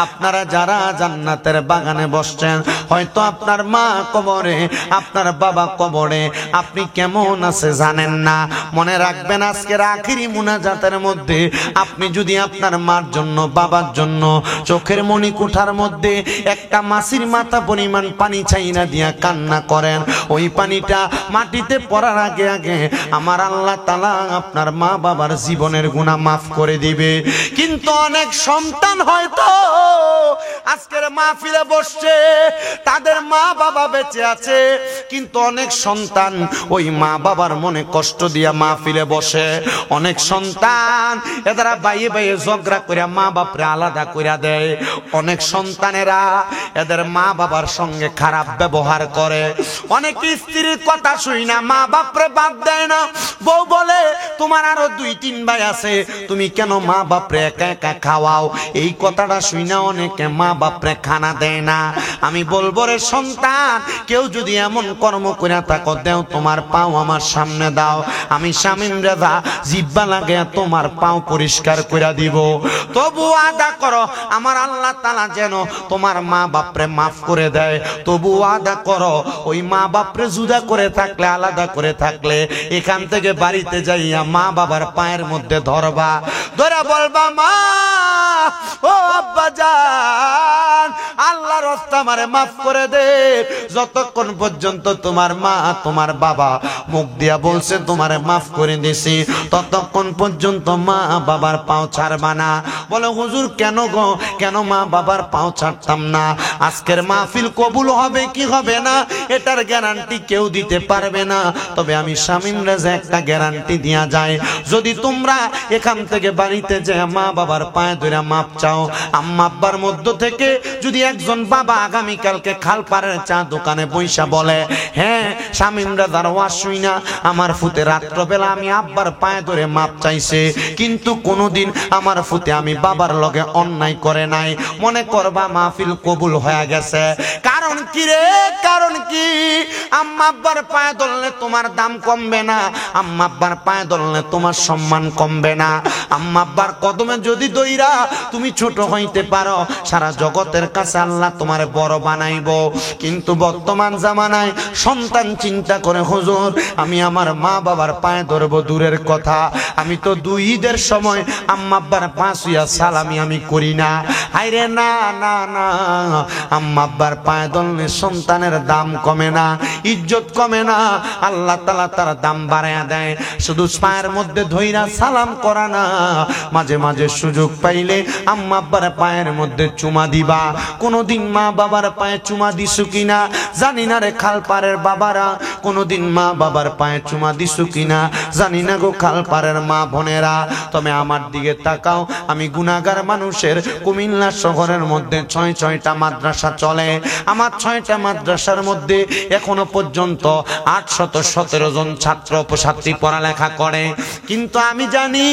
Speaker 1: আপনারা যারা জান্নাতের বাগানে বসছেন, হয়তো আপনার মা কবরে আপনার বাবা কবরে, আপনি কেমন আছে জানেন না। মনে রাখবেন আজকের আখিরি মুনাজাতের মধ্যে আপনি যদি আপনার মার জন্য বাবার জন্য চোখের মণিকুঠার মধ্যে একটা মাছির মাথা পরিমাণ পানি চাইনা দিয়া কান্না করেন, ওই পানিটা মাটিতে পড়ার আগে আগে আমার আল্লাহ তাআলা আপনার মা বাবার জীবনের গুনাহ মাফ করে দিবে। কিন্তু অনেক সন্তান হয়তো আজকের মাহফিলে বসছে, তাদের মা বাবা বেঁচে আছে, কিন্তু অনেক সন্তান ওই মা বাবার মনে কষ্ট দিয়া মাহফিলে বসে। অনেক সন্তান এরা বাইয়ে বাইয়ে ঝগড়া করে মা বাপরে আলাদা করে দেয়। অনেক সন্তানেরা এদের মা বাবার সঙ্গে খারাপ ব্যবহার করে। অনেক স্ত্রীর কথা শুই না মা বাপরে বাদ দেয় না। বউ বলে তোমার আরো 2-3 ভাই আছে, তুমি কেন মা বাপরে একা একা খাওয়াও? এই কথাটা শুই না অনেকে মা বাপরে খানা দেয় না। আমি বলবো রে সন্তান, কেউ যদি এমন কর্ম করে থাকো দেও তোমার পাও আমার সামনে দাও, আমি শামীম রেজা জিব্বা লাগে তোমার পাও পরিষ্কার করে দিব। তবু আদা করো আমার আল্লাহ তাআলা যেন তোমার মা বাপরে মাফ করে দেয়। তবু আদা করো ওই মা বাপরে জুদা করে থাকলে আলাদা করে থাকলে এখান থেকে বাড়িতে যাইয়া মা বাবার পায়ের মধ্যে ধরবা, ধরে বলবা মা ও আব্বা জান আল্লাহর রাস্তা আমারে মাফ করে দে। যতক্ষণ পর্যন্ত তোমার মা তোমার বাবা মুখ দিয়া বলছে তোমারে মাফ করে দিছি, ততক্ষণ পর্যন্ত মা বাবার পাও ছাড়বা না। বলে হুজুর কেন গো, কেন মা বাবার পাও ছাড়তাম না? আজকের মাহফিল কবুল হবে কি হবে না এটার গ্যারান্টি কেউ দিতে পারবে না, তবে আমি শামীম রেজা একটা গ্যারান্টি দিয়া যায়। যদি তোমরা এখান থেকে বাড়িতে যে মা বাবার পায়ে ধরে মাপ চাও, আম্মা আব্বার মধ্য থেকে যদি একজন বাবা আগামীকালকে খালপাড়ের চা দোকানে বইসা বলে হ্যাঁ শামীম রেজার ওয়াজ শুই না আমার ফুতে রাত্রবেলা আমি আব্বার পায়ে ধরে মাপ চাইছে, কিন্তু কোনোদিন আমার ফুতে আমি বাবার লগে অন্যায় করে নাই, মনে করবা মাহফিল কবুল হয়ে গেছে। কারণ কি রে, কারণ কি? আম্মা আব্বার পায়ে ধরলে তোমার দাম কমবে না, আম্মা আব্বার পায়ে ধরলে তোমার সম্মান কমবে না। আম্মা আব্বার কদমে যদি দইরা তুমি ছোট হইতে পারো, সারা জগতের কাছে আল্লাহ তোমারে বড় বানাইব। কিন্তু বর্তমান জামানায় সন্তান চিন্তা করে, হুজুর আমি আমার মা বাবার পায়ে ধরবো দূরের কথা, আমি তো দুই ঈদের সময় আম্মা আব্বার পা ছুঁয়া সালামি আমি করি না। হায়রে না না না, আম্মা আব্বার পায়ে ধরলে সন্তানের দাম কমে না, ইজ্জত কমে না, আল্লাহ তাআলা তার দাম বাড়ায়া দেয়। শুধু পায়ের মধ্যে ধইরা সালাম করা না, মাঝে মাঝে সুযোগ পাইলে আম্মা আব্বার পায়ের মধ্যে চুমা দিবা। কোনদিন মা বাবার পায়ে চুমা দিছো কিনা জানি না রে খালপাড়ের বাবারা, কোনদিন মা বাবার পায়ে চুমা দিছো কিনা জানি না গো খালপাড়ের মা বোনেরা। তবে আমার দিকে তাকাও, আমি গুনাহগার মানুষের কুমিল্লা শহরের মধ্যে ৬টা মাদ্রাসা চলে। আমার ৬টা মাদ্রাসার মধ্যে এখনো পর্যন্ত ৮১৭ জন ছাত্র ছাত্রী পড়ালেখা করে। কিন্তু আমি জানি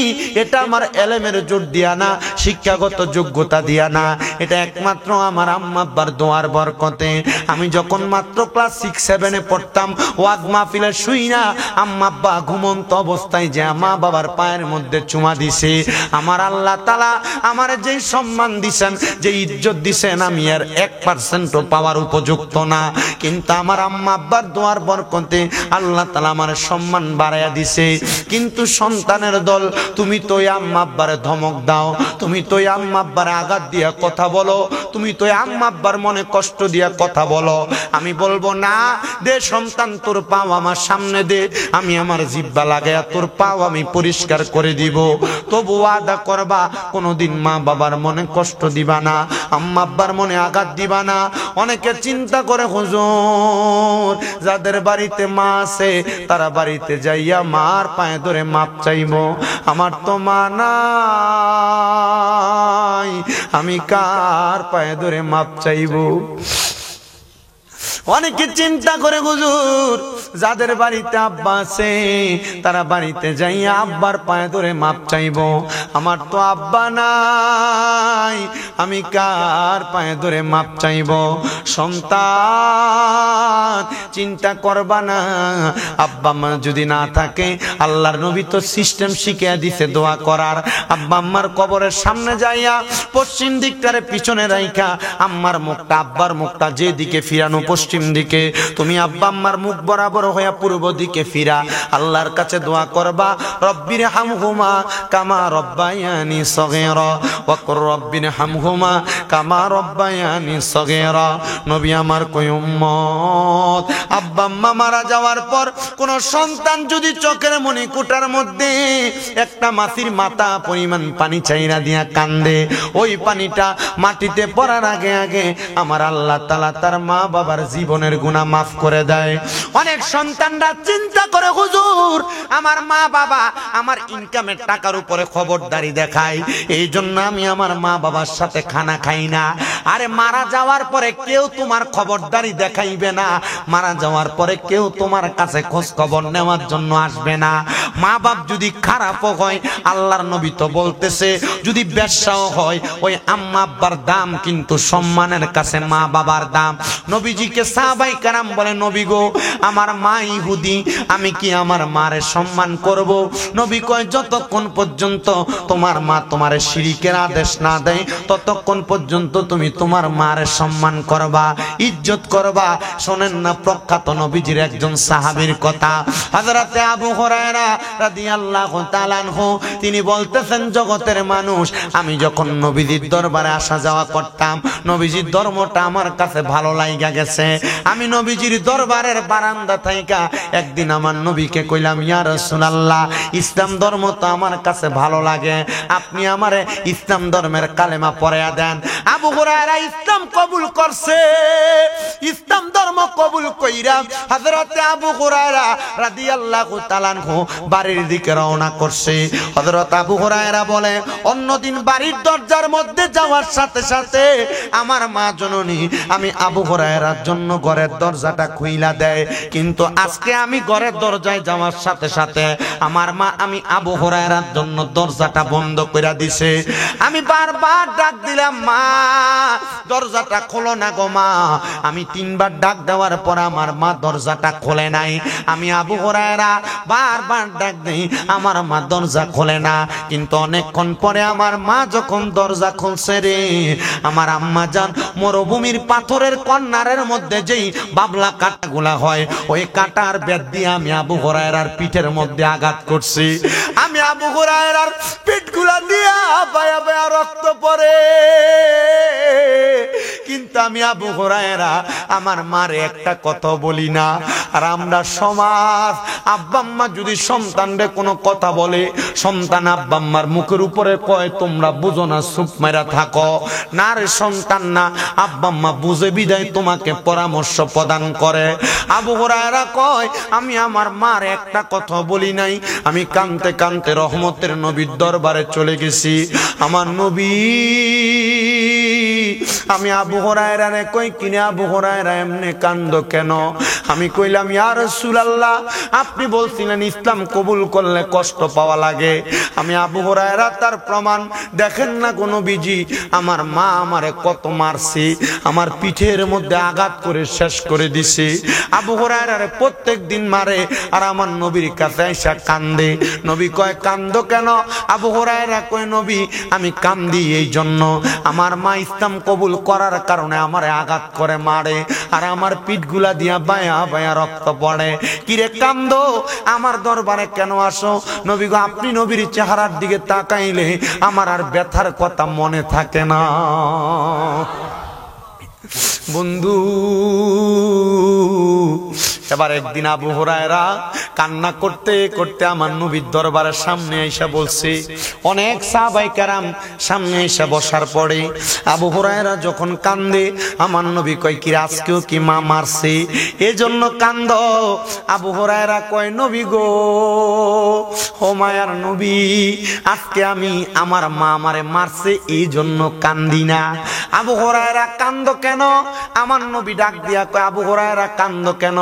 Speaker 1: এটা আমার এলেমের জোর দিয়া না, শিক্ষাগত যোগ্যতা দিয়া না, এটা একমাত্র আমার আম্মা আব্বার দোয়ার বরকতে। আমি যখন মাত্র ক্লাস 6-7 পড়তাম, ওয়াজ মাহফিলে শুই না, আম্মা আব্বা ঘুমন্ত অবস্থায় যে মা বাবার পায়ের মধ্যে চুমা দিছে, আমার আল্লাহ তাআলা আমার যে সম্মান দিছেন, যে ইজ্জত দিছেন, আমি আর 1% পাওয়ার উপযুক্ত না। কিন্তু আমার আম্মা আব্বার দোয়ার বরকতে আল্লাহ তাআলা আমার সম্মান বাড়ায়া দিছে। কিন্তু সন্তানের দল, তুমি তো আম্মা আব্বারে ধমক দাও, তুমি তো আম্মা আব্বারে আঘাত দিয়া কথা বলো, তুমি তো আম্মা আব্বার মনে কষ্ট দিয়া কথা বলো। আমি বলবো না, দে সন্তান তোর পাও আমার সামনে দে, আমি আমার জিহ্বা লাগায়া তোর পাও আমি পরিষ্কার করে দিব। তবু ওয়াদা করবা কোনদিন মা বাবার মনে কষ্ট দিবা না, আম্মা আব্বার মনে আঘাত দিবা না। অনেকে চিন্তা করে, হুজুর যাদের বাড়িতে মা আছে তারা বাড়িতে যাইয়া মার পায়ে ধরে মাপ চাইবো, আমার তো মা নাই, আমি কার পায়ে ধরে মাপ চাইবো? অনেকে চিন্তা করে, হুজুর যাদের বাড়িতে আব্বা আছে তারা বাড়িতে যাইয়া আব্বার পায়ে ধরে মাপ চাইবো, আমার তো আব্বা নাই, আমি কার পায়ে ধরে মাপ চাইবো? সন্তান চিন্তা করবা না, আব্বা আম্মা যদি না থাকে, আল্লাহর নবী তো সিস্টেম শিখিয়ে দিছে দোয়া করার। আব্বা আম্মার কবরের সামনে যাইয়া পশ্চিম দিকটারে পিছনে রাইখা আম্মার মুখটা আব্বার মুখটা যে দিকে ফিরানো পশ্চিম দিকে, তুমি আব্বা আম্মার মুখ বরাবর হইয়া পূর্ব দিকে ফিরা আল্লাহর কাছে দোয়া করবা, রব্বির হামহুমা কামা রব্বায়ানি সগীরা ওয়া কুর রব্বির হামহুমা কামা রব্বায়ানি সগীরা। নবী আমার কই উম্মত, আব্বা আম্মা মারা যাওয়ার পর কোন সন্তান যদি চোখের মণিকুটার মধ্যে একটা মাছির মাথা পরিমাণ পানি চাইরা দিয়া কান্দে, ওই পানিটা মাটিতে পড়ার আগে আগে আমার আল্লাহ তাআলা তার মা বাবার জীবনের গুনাহ মাফ করে দেয়। অনেক সন্তানরা চিন্তা করে, হুজুর আমার মা বাবা আমার ইনকামের টাকার উপরে খবরদারি দেখায়, এই জন্য আমি আমার মা বাবার সাথে খানা খাই না। আরে মারা যাওয়ার পরে কেউ তোমার খবরদারি দেখাইবে না, মারা যাওয়ার পরে কেউ তোমার কাছে খোঁজ খবর নেওয়ার জন্য আসবে না। মা বাপ যদি খারাপও হয়, আল্লাহর নবী তো বলতেছে যদি বেশ্যাও হয়, ওই আম্মা আব্বার দাম কিন্তু সম্মানের কাছে মা বাবার দাম। নবীজিকে সাহাবায়ে কেরাম বলে, নবী গো আমার মা ইহুদি, আমি কি আমার মারে সম্মান করব? নবী কয় যতক্ষণ পর্যন্ত তোমার মা তোমারে শিরকের আদেশ না দেয় ততক্ষণ পর্যন্ত তুমি তোমার মারে সম্মান করবা, ইজ্জত করবা। শোনেন না প্রখ্যাত নবীজির একজন সাহাবীর কথা, হযরতে আবু হুরায়রা রাদিয়াল্লাহু তাআলা আনহু, তিনি বলতেছেন জগতের মানুষ, আমি যখন নবীজির দরবারে আসা যাওয়া করতাম, নবীজির ধর্মটা আমার কাছে ভালো লাগা গেছে। আমি নবীজির দরবারের বারান্দা থাইকা একদিন আমার নবীকে কইলাম, ইয়া রাসূলুল্লাহ ইসলাম ধর্ম তো আমার কাছে ভালো লাগে, আপনি আমারে ইসলাম ধর্মের কালেমা পড়ায়া দেন। আবু হুরায়রা ইসলাম কবুল করছে, ইসলাম ধর্ম কবুল কইরা হযরতে আবু হুরায়রা রাদিয়াল্লাহু তাআলা আনহু বাড়ির দিকে রওনা করছে। হযরত আবু হুরায়রা বলে, অন্যদিন বাড়ির দরজার মধ্যে যাওয়ার সাথে সাথে আমার মা জননী আমি আবু হুরায়রার জন্য ঘরের দরজাটা খুইলা দেয়, কিন্তু আজকে আমি ঘরের দরজায় যাওয়ার সাথে সাথে আমার মা আমি আবু হুরায়রার জন্য দরজাটা বন্ধ কইরা দিছে। আমি বারবার ডাক দিলাম, মা দরজাটা খোলো না গো মা। আমি 3 বার ডাক দেওয়ার পর আমার মা দরজাটা খোলে নাই। আমি আবু হুরায়রা বারবার ডাক দেই, আমার মা দরজা খোলে না। কিন্তু অনেকক্ষণ পরে আমার মা যখন দরজা খুলছে রে, আমার আম্মা জান মরুভূমির পাথরের কর্নারের মধ্যে যেই বাবলা কাঁটাগুলা হয়, ওই কাঁটার বেত দিয়ে আমি আবু হুরায়রার পিঠের মধ্যে আঘাত করছি। আমি আবু হুরায়রার পিঠগুলা দিয়া বায়া বায়া রক্ত পড়ে। কিন্তু আমি আবু হুরায়রা আমার মারে একটা কথা বলি না। আর আমরা সমাজ, আব্বা আম্মা যদি সন্তানরে কোনো কথা বলে, সন্তান আব্বা আম্মার মুখের উপরে কয় তোমরা বুঝো না, চুপ মাইরা থাকো না রে সন্তান না, আব্বা আম্মা বুঝে বিদায় তোমাকে পরামর্শ প্রদান করে। আবু হুরায়রা কয় আমি আমার মার একটা কথা বলি নাই। আমি কানতে কানতে রহমতের নবীর দরবারে চলে গেছি। আমার নবী, আমি আবু হুরায়রারে কই কিনে আবু হুরায়রা এমনি কান্দো কেন? আমি কইলাম ইয়া রাসূলুল্লাহ, আপনি বলছিলেন ইসলাম কবুল করলে কষ্ট পাওয়া লাগে। আমি আবু হুরায়রা তার প্রমাণ দেখেন না কোন বিজি, আমার মা আমারে কত মারছে, আমার পিঠের মধ্যে আঘাত করে শেষ করে দিছে। আবু হুরায়রারে প্রত্যেক দিন মারে আর আমার নবীর কাছে এসে কান্দে। নবী কয় কান্দো কেন? আবু হুরায়রা কয় নবী আমি কান্দি এই জন্য, আমার মা ইসলাম কবুল করার কারণে আমারে আঘাত করে মারে আর আমার পিঠগুলা দিয়া বায়া বায়া রক্ত পড়ে। কিরে কান্দো, আমার দরবারে কেন আসো? নবী গো আপনি নবীর চেহারার দিকে তাকাইলে আমার আর ব্যথার কথা মনে থাকে না। বন্ধু, এবার একদিন আবু হুরায়রা কান্না করতে করতে আমার নবীর দরবারের সামনে এসে বলছে। অনেক সাহাবায়ে কেরাম সামনে এসে বসার পরে আবু হুরায়রা যখন কান্দে, আমার নবী কয় কি আজকেও কি মা মারছে এজন্য কান্দ? আবু হুরায়রা কয় নবী গো, ও মায়ার নবী, আজকে আমি আমার মা আমারে মারছে এই জন্য কান্দি না। আবু হুরায়রা কান্দ কেন? আমার নবী ডাক দিয়া কয় আবু হুরায়রা কান্দ কেন?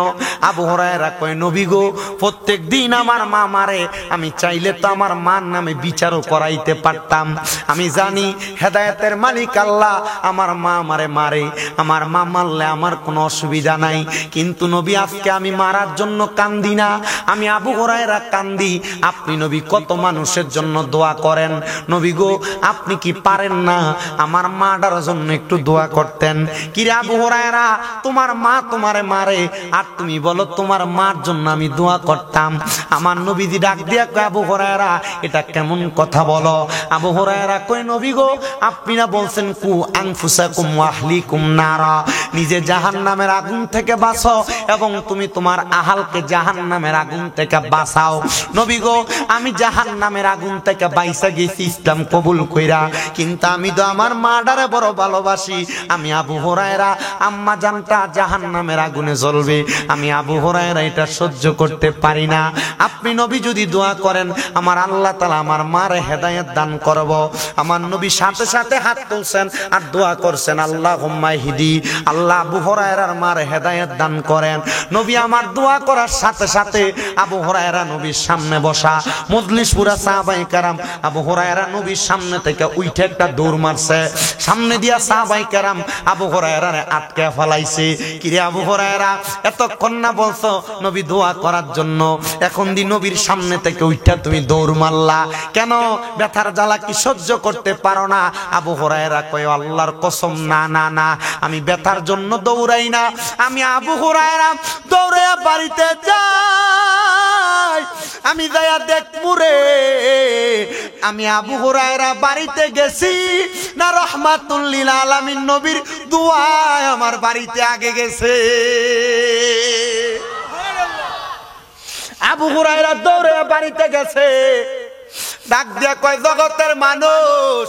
Speaker 1: আবু হুরায়রা কয় নবী গো, প্রত্যেক দিন আমার মা মারে, আমি চাইলে তো আমার মার নামে বিচারও করাইতে পারতাম। আমি জানি হেদায়েতের মালিক আল্লাহ, আমার মা আমারে মারে, আমার মা মারলে আমার কোনো অসুবিধা নাই। কিন্তু নবী আজকে আমি মারার জন্য কান্দি না, আমি আবু হুরায়রা কান্দি। আপনি নবী কত মানুষের জন্য দোয়া করেন, নবী গো আপনি কি পারেন না আমার মাটার জন্য একটু দোয়া করতেন? কিরে আবু হুরায়রা, তোমার মা তোমারে মারে আর তুমি বলো তোমার মার জন্য আমি দোয়া করতাম? আমার নবীজি ডাক দিয়া কয় আবু হুরায়রা এটা কেমন কথা বলো? আবু হুরায়রা কয় নবী গো, আপনি না বলছেন কু আনফুসাকুম ওয়া আহলিকুম নারা, নিজে জাহান্নামের আগুন থেকে বাঁচো এবং তুমি তোমার আহালকে জাহান্নামের আগুন থেকে বাঁচাও। নবী গো, আমি জাহান্নামের আগুন থেকে বাইসা গেছি ইসলাম কবুল কইরা, কিন্তু আমি তো আমার মাডারে বড় ভালোবাসি। আমি আবু হুরায়রা আম্মা জানটা জাহান্নামের আগুনে জ্বলবে, আমি আবু হুরায়রা এটা সহ্য করতে পারি না। আপনি নবী যদি দোয়া করেন আমার আল্লাহ তাআলা আমার মারে হেদায়েত দান করব। আমার নবী সাথে সাথে হাত তুলছেন আর দোয়া করছেন আল্লাহুম্মা ইহদি, আল্লাহ আবু হুরায়রার মারে হেদায়েত দান করেন। নবী আমার দোয়া করার সাথে সাথে আবু হুরায়রা নবীর সামনে বসা, মজলিস পুরা সাহাবায়ে কেরাম আবু হুরায়রা নবীর সামনে থেকে উঠে একটা দৌড় মারছে, সামনে দিয়া সাহাবায়ে কেরাম আবু হুরায়রারে আটকে ফেলাইছে। কিরে আবু হুরায়রা, এতক্ষণ না বলছো নবী দোয়া করার জন্য, এখন দি নবীর সামনে থেকে উঠা তুমি দৌড় মারলা কেন? ব্যথার জ্বালা কি সহ্য করতে পারো না? আবু হুরায়রা কয় আল্লাহর কসম না না না, আমি ব্যথার জন্য দৌড়াই না। আমি আবু হুরায়রা দৌড়ে বাড়িতে যাই, আমি যাইয়া দেখমু রে আমি আবু হুরায়রা বাড়িতে গেছি না রাহমাতুল লিল আলামিন নবীর দুআয় আমার বাড়িতে আগে গেছে। আবু হুরায়রা দৌড়ে বাড়িতে গেছে, ডাক দিয়া কয় জগতের মানুষ,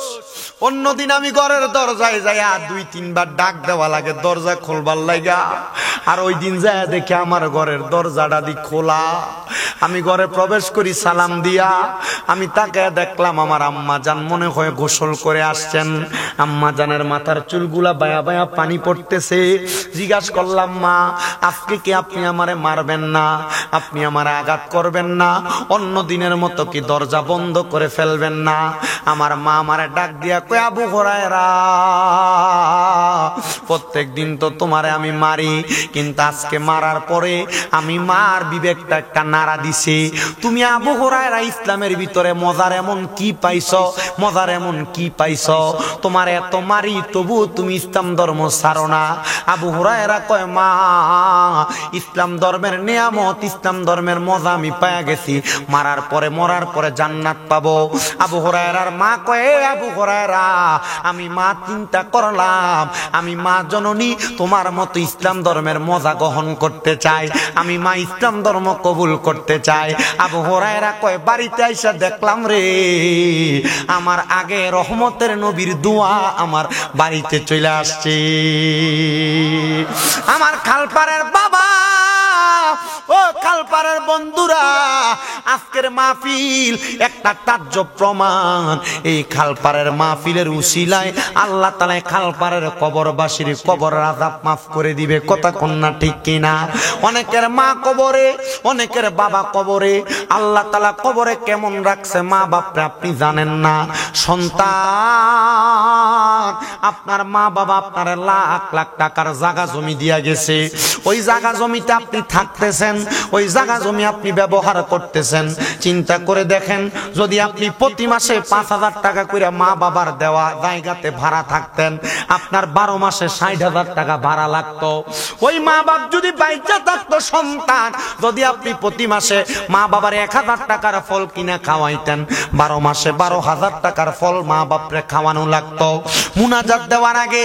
Speaker 1: অন্যদিন আমি ঘরের দরজায় যাইয়া 2-3 বার ডাক দেওয়া লাগে দরজা খুলবার লাগা, আর ওই দিন যাইয়া দেখে আমার ঘরের দরজাটা দি খোলা। আমি ঘরে প্রবেশ করি সালাম দিয়া, আমি তাকে দেখলাম আমার আম্মা জান মনে হয় গোসল করে আসছেন। আম্মা জানের মাথার চুলগুলা বায়া বায়া পানি পড়তেছে। জিজ্ঞাসা করলাম মা, আজকে কি আপনি আমারে মারবেন না, আপনি আমারে আঘাত করবেন না, অন্য দিনের মতো কি দরজা বন্ধ করে ফেলবেন না? আমার মা আমারে ডাক দিয়া কয় আবু হুরায়রা প্রত্যেক দিন তো তোমারে আমি মারি, কিন্তু আজকে মারার পরে আমি মার বিবেকটা একটা নাড়া দিছি। তুমি আবু হুরায়রা ইসলামের ভিতরে মজার এমন কি পাইছো, মজার এমন কি পাইছো? তোমার এত মারি তবু তুমি ইসলাম ধর্ম ছাড়ো না। আবু হুরায়রা কয় মা, ইসলাম ধর্মের নিয়ামত, ইসলাম ধর্মের মজা আমি পায়া গেছি, মারার পরে মরার পরে জান্নাত পাবো। আবু হুরায়রার মা কয় আবু হুরায়রা, আমি মা চিন্তা করলাম, আমি মা জননী তোমার মতো ইসলাম ধর্মের মজা গ্রহণ করতে চাই, আমি মা ইসলাম ধর্ম কবুল করতে চাই। আবু হুরায়রা কয় বাড়িতে আইসা দেখলাম রে, আমার আগে রহমতের নবীর দোয়া আমার বাড়িতে চলে আসছে। আমার খালপাড়ের বাবা, ও খালপাড়ের বন্ধুরা, আজকের মাহফিল একটা তাজ্জব প্রমাণ। এই খালপাড়ের মাহফিলের উসিলায় আল্লাহ তাআলা খালপাড়ের কবরবাসীর কবরের আযাব মাফ করে দিবে। কথা কন্যা ঠিক কিনা? অনেকের মা কবরে, অনেকের বাবা কবরে। আল্লাহ তাআলা কবরে কেমন রাখছে মা বাপরে আপনি জানেন না। সন্তান, আপনার মা বাবা আপনার লাখ লাখ টাকার জায়গা জমি দিয়া গেছে, ওই জায়গা জমিতে আপনি থাকতেছেন, ওই জায়গা জমি আপনি ব্যবহার করতেছেন। চিন্তা করে দেখেন, যদি আপনি প্রতি মাসে 5,000 টাকা করে মা বাবার দেওয়া জায়গাতে ভাড়া থাকতেন, আপনার 12 মাসে 60,000 টাকা ভাড়া লাগতো। ওই মা বাপ যদি বাইচা থাকতো, সন্তান যদি আপনি প্রতি মাসে মা বাবার 1,000 টাকার ফল কিনা খাওয়াইতেন, 12 মাসে 12,000 টাকার ফল মা বাপরে খাওয়ানো লাগতো। মুনাজাত দেওয়ার আগে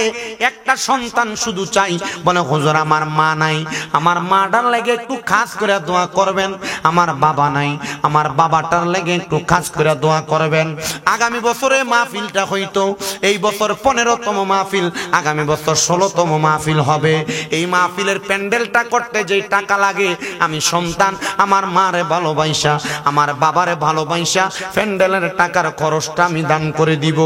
Speaker 1: একটা সন্তান শুধু চাই, বলে হুজুর আমার মা নাই, আমার মাটার লেগে একটু খাস করে দোয়া করবেন। আমার বাবা নাই, আমার বাবাটার লেগে একটু খাস করে দোয়া করবেন। আগামী বছরে মাহফিলটা হইতো, এই বছর 15তম মাহফিল, আগামী বছর 16তম মাহফিল হবে। এই মাহফিলের প্যান্ডেলটা করতে যেই টাকা লাগে, আমি সন্তান আমার মারে ভালোবাসা, আমার বাবারে ভালোবাসা প্যান্ডেলের টাকার খরচটা আমি দান করে দিব।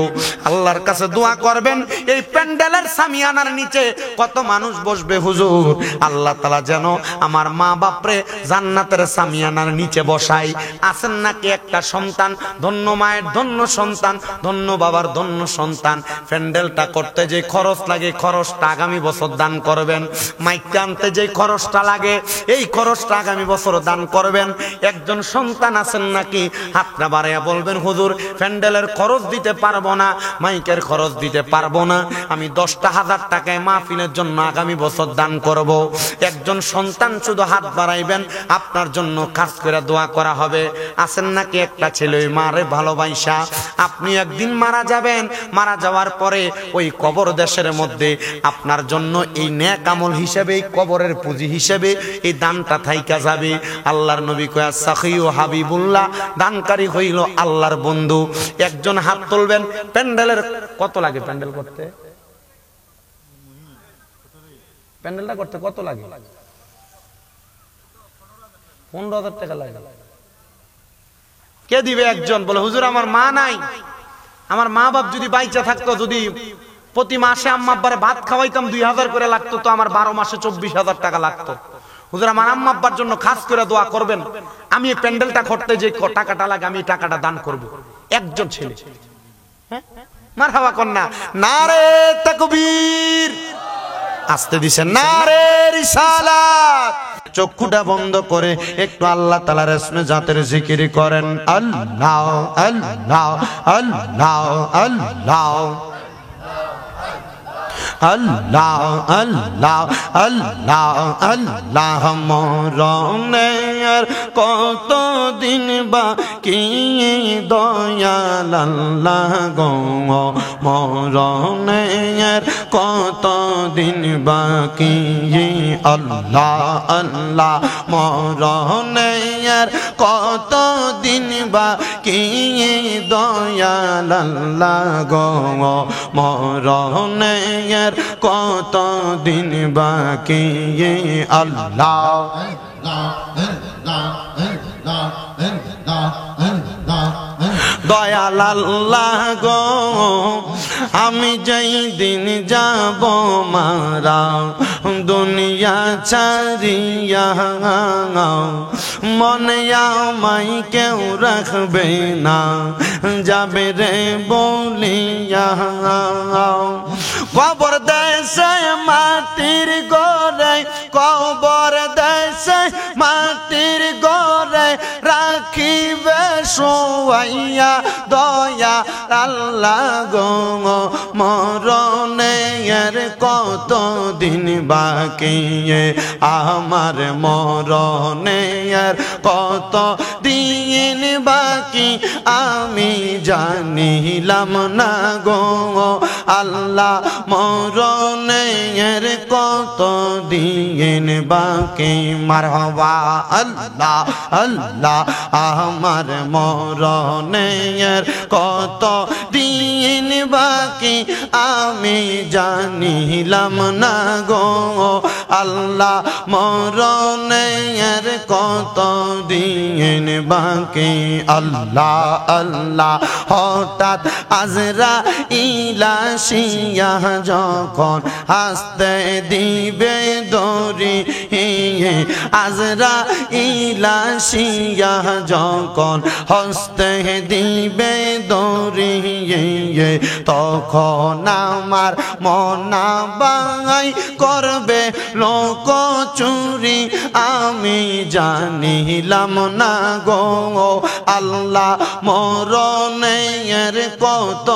Speaker 1: আল্লাহর কাছে দোয়া করবেন, এই প্যান্ডেলের সামিয়ানার নিচে কত মানুষ বসবে হুজুর, আল্লাহ তাআলা যেন আমার মা বাপরে জান্নাতের সামিয়ানার নিচে বসাই। আছেন নাকি একটা সন্তান, ধন্য মায়ের ধন্য সন্তান, ধন্য বাবার ধন্য সন্তান। প্যান্ডেলটা করতে যে খরচ লাগে, খরচটা আগামী বছর দান করবেন। মাইকটা আনতে যে খরচটা লাগে, এই খরচটা আগামী বছর দান করবেন। একজন সন্তান আছেন নাকি? হাতটা বাড়াইয়া বলবেন হুজুর প্যান্ডেলের খরচ দিতে পারবো না, মাইকের খরচ দিতে পারবো না, আমি 10,000 টাকায় মাহফিলের জন্য আগামী বছর দান করব। একজন সন্তান শুধু হাত বাড়াইবেন, আপনার জন্য খাস করে দোয়া করা হবে। আছেন নাকি একটা ছেলে ওই মারে ভালোবাসা, আপনি একদিন মারা যাবেন, মারা যাওয়ার পরে ওই কবর দেশের মধ্যে আপনার জন্য এই নেক আমল হিসেবে, এই কবরের পুঁজি হিসেবে এই দানটা থাইকা যাবে। আল্লাহর নবী কয়া সাখিউ হাবিবুল্লাহ, দানকারী হইল আল্লাহর বন্ধু। একজন হাত তুলবেন। প্যান্ডেলের কত লাগে? প্যান্ডেল করতে, প্যান্ডেলটা করতে কত লাগে? 15,000 টাকা লাগে। কে দিবে? একজন বলে হুজুর আমার মা নাই, আমার মা বাপ যদি বাইচা থাকতো, যদি প্রতি মাসে আম্মা আব্বারে ভাত খাওয়াইতাম 2,000 করে লাগতো, তো আমার 12 মাসে 24,000 টাকা লাগতো। হুজুর আমার আম্মা আব্বার জন্য খাস করে দোয়া করবেন, আমি এই প্যান্ডেলটা করতে যে টাকাটা লাগে আমি এই টাকাটা দান করব। একজন ছেলে, হ্যাঁ মারহাবা কন্যা, নারে তাকবীর, আসতে দিছেন, নারে রিসালাত। চক্ষুটা বন্ধ করে একটু আল্লাহ তাআলার ইসমে জাতের জিকির করেন। আল্লাহ আল্লাহ আল্লাহ আল্লাহ আল্লাহ আল্লাহ আল্লাহ আল্লাহ। মরণের কত দিন বাকি দয়াল আল্লাহ গো, মরণের কত দিন বাকি আল্লাহ আল্লাহ। মরণের কত দিন বাকি দয়াল আল্লাহ গো, মরণের কত দিন বাকি আল্লাহ। দয়াল আল্লাহ গো, আমি যেই দিন যাব মারা, দুনিয়া ছাড়িয়া মনে আমায় কেউ রাখবে না যাবে রে বলিয়া কবর দেশে মাটির গড়ে কবর দেশে মাটির গড়ে রাখিবে শোয়াইয়া দয়া আল্লাহ গো মরণের কত দিন বাকি আমার মরণের কত দিন বাকি আমি জানিলাম না গো আল্লাহ মরণের কত দিন বাকি মারহাবা আল্লাহ আল্লাহ আমার মরণের কত দিন বাকি আমি জানিলাম না গো আল্লাহ মরণের কত দিন বাকি আল্লাহ আল্লাহ হঠাৎ আজরাইল আসিয়া যখন হাসতে দিবে দড়ি আজরাইল আসিয়া যখন হসতে দিবে দড়ি তখন আমার মনা বাঙাই করবে লোক চুরি আমি জানিলাম না গো আল্লাহ মরণের কত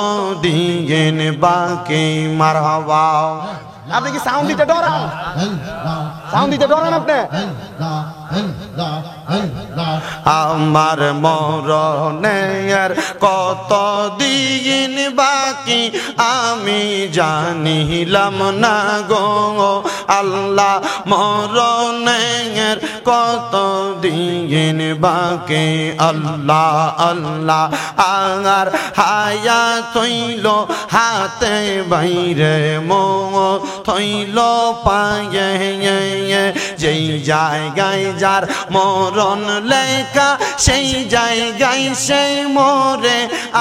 Speaker 1: দিন বাকি মারহাবা আপনি কি সাউন্ড দিতে ডরান সাউন্ড দিতে ডরান আপনি আমার মরণের কত দিন বাকি আমি জানিলাম না গো আল্লাহ মরণের কত দিন বাকি আল্লাহ আল্লাহ আর হায়াত হইল হাতে বাইরে মৌত হইল পায়ে যেই জায়গায় যার মরণ লেখা সেই জায়গায় সেই মরে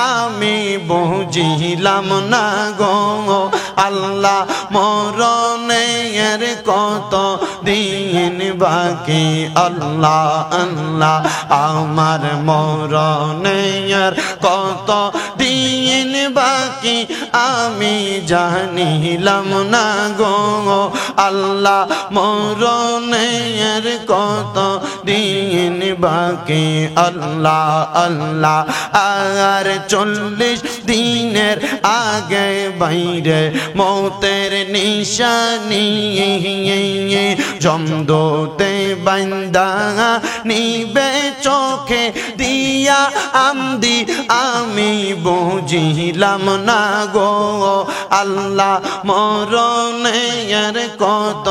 Speaker 1: আমি বুঝিলাম না গো আল্লাহ মরণের কত দিন বাকি আল্লাহ আল্লাহ আমার মরণের কত দিন বাকি আমি জানিলাম না গো আল্লাহ মরণের কত দিন বাকি আল্লাহ আল্লাহ আর 40 দিনের আগে বাইরে মৌতের নিশানি জমদোতে বান্দা নিবে চোখে দিয়া আমদি আমি বুঝিলাম না গো আল্লাহ মরণের কত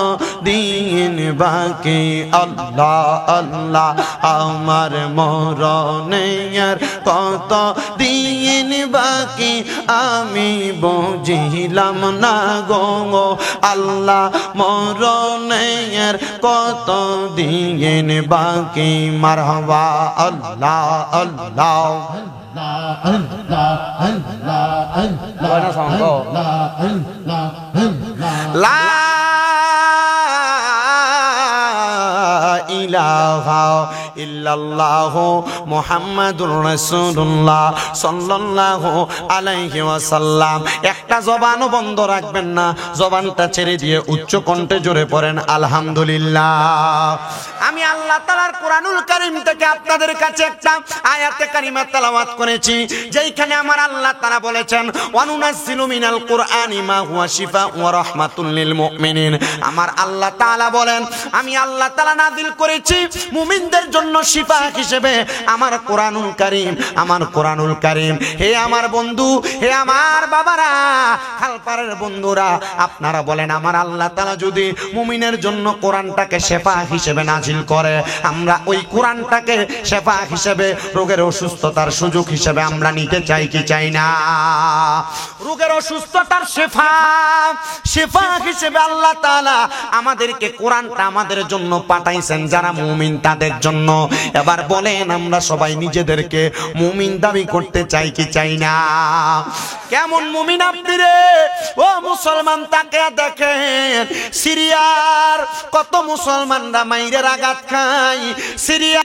Speaker 1: দিন বাকি আল্লাহ আল্লাহ আমার মরণের কত দিন বাকি আমি বুঝিলাম না গো আল্লাহ মরণের কত দিন বাকি মারহাবা আল্লাহ আল্লাহ লা ইলাহা ইল্লাল্লাহু মুহাম্মাদুর রাসূলুল্লাহ সাল্লাল্লাহু আলাইহি ওয়াসাল্লাম একটা জবানও বন্ধ রাখবেন না জবানটা ছেড়ে দিয়ে উচ্চ কণ্ঠে জোরে পড়েন আলহামদুলিল্লাহ আমি আল্লাহ তাআলার কোরআনুল কারীম থেকে আপনাদের কাছে একটা আয়াতে কারিমা তেলাওয়াত করেছি যেখানে আমার আল্লাহ তাআলা বলেছেন ওয়ানুনাজ্জিলু মিনাল কুরআনি মা হুয়া শিফাউ ওয়া রাহমাতুল লিল মুমিনিন আমার আল্লাহ তাআলা বলেন আমি আল্লাহ তাআলা নাযিল করেছি মুমিনদের জন্য শিফা হিসেবে আমার কোরআনুল কারীম আমার কোরআনুল কারীম হে আমার বন্ধু হে আমার বাবারা খালপাড়ের বন্ধুরা আপনারা বলেন আমার আল্লাহ তাআলা যদি মুমিনের জন্য কোরআনটাকে শিফা হিসেবে নাযিল করে আমরা ওই কোরআনটাকে শিফা হিসেবে রোগের অসুস্থতার সুযোগ হিসেবে আমরা নিতে চাই কি চাই না রোগের অসুস্থতার শিফা শিফা হিসেবে আল্লাহ তাআলা আমাদেরকে কোরআনটা আমাদের জন্য পাঠাইছেন যারা মুমিন তাদের জন্য এবার বলেন আমরা সবাই নিজেদেরকে মুমিন দাবি করতে চাই কি চাই না? কেমন মুমিন আপনি রে ও মুসলমান? তাকে দেখেন সিরিয়ার কত মুসলমানরা মাইরের আঘাত খায়, সিরিয়া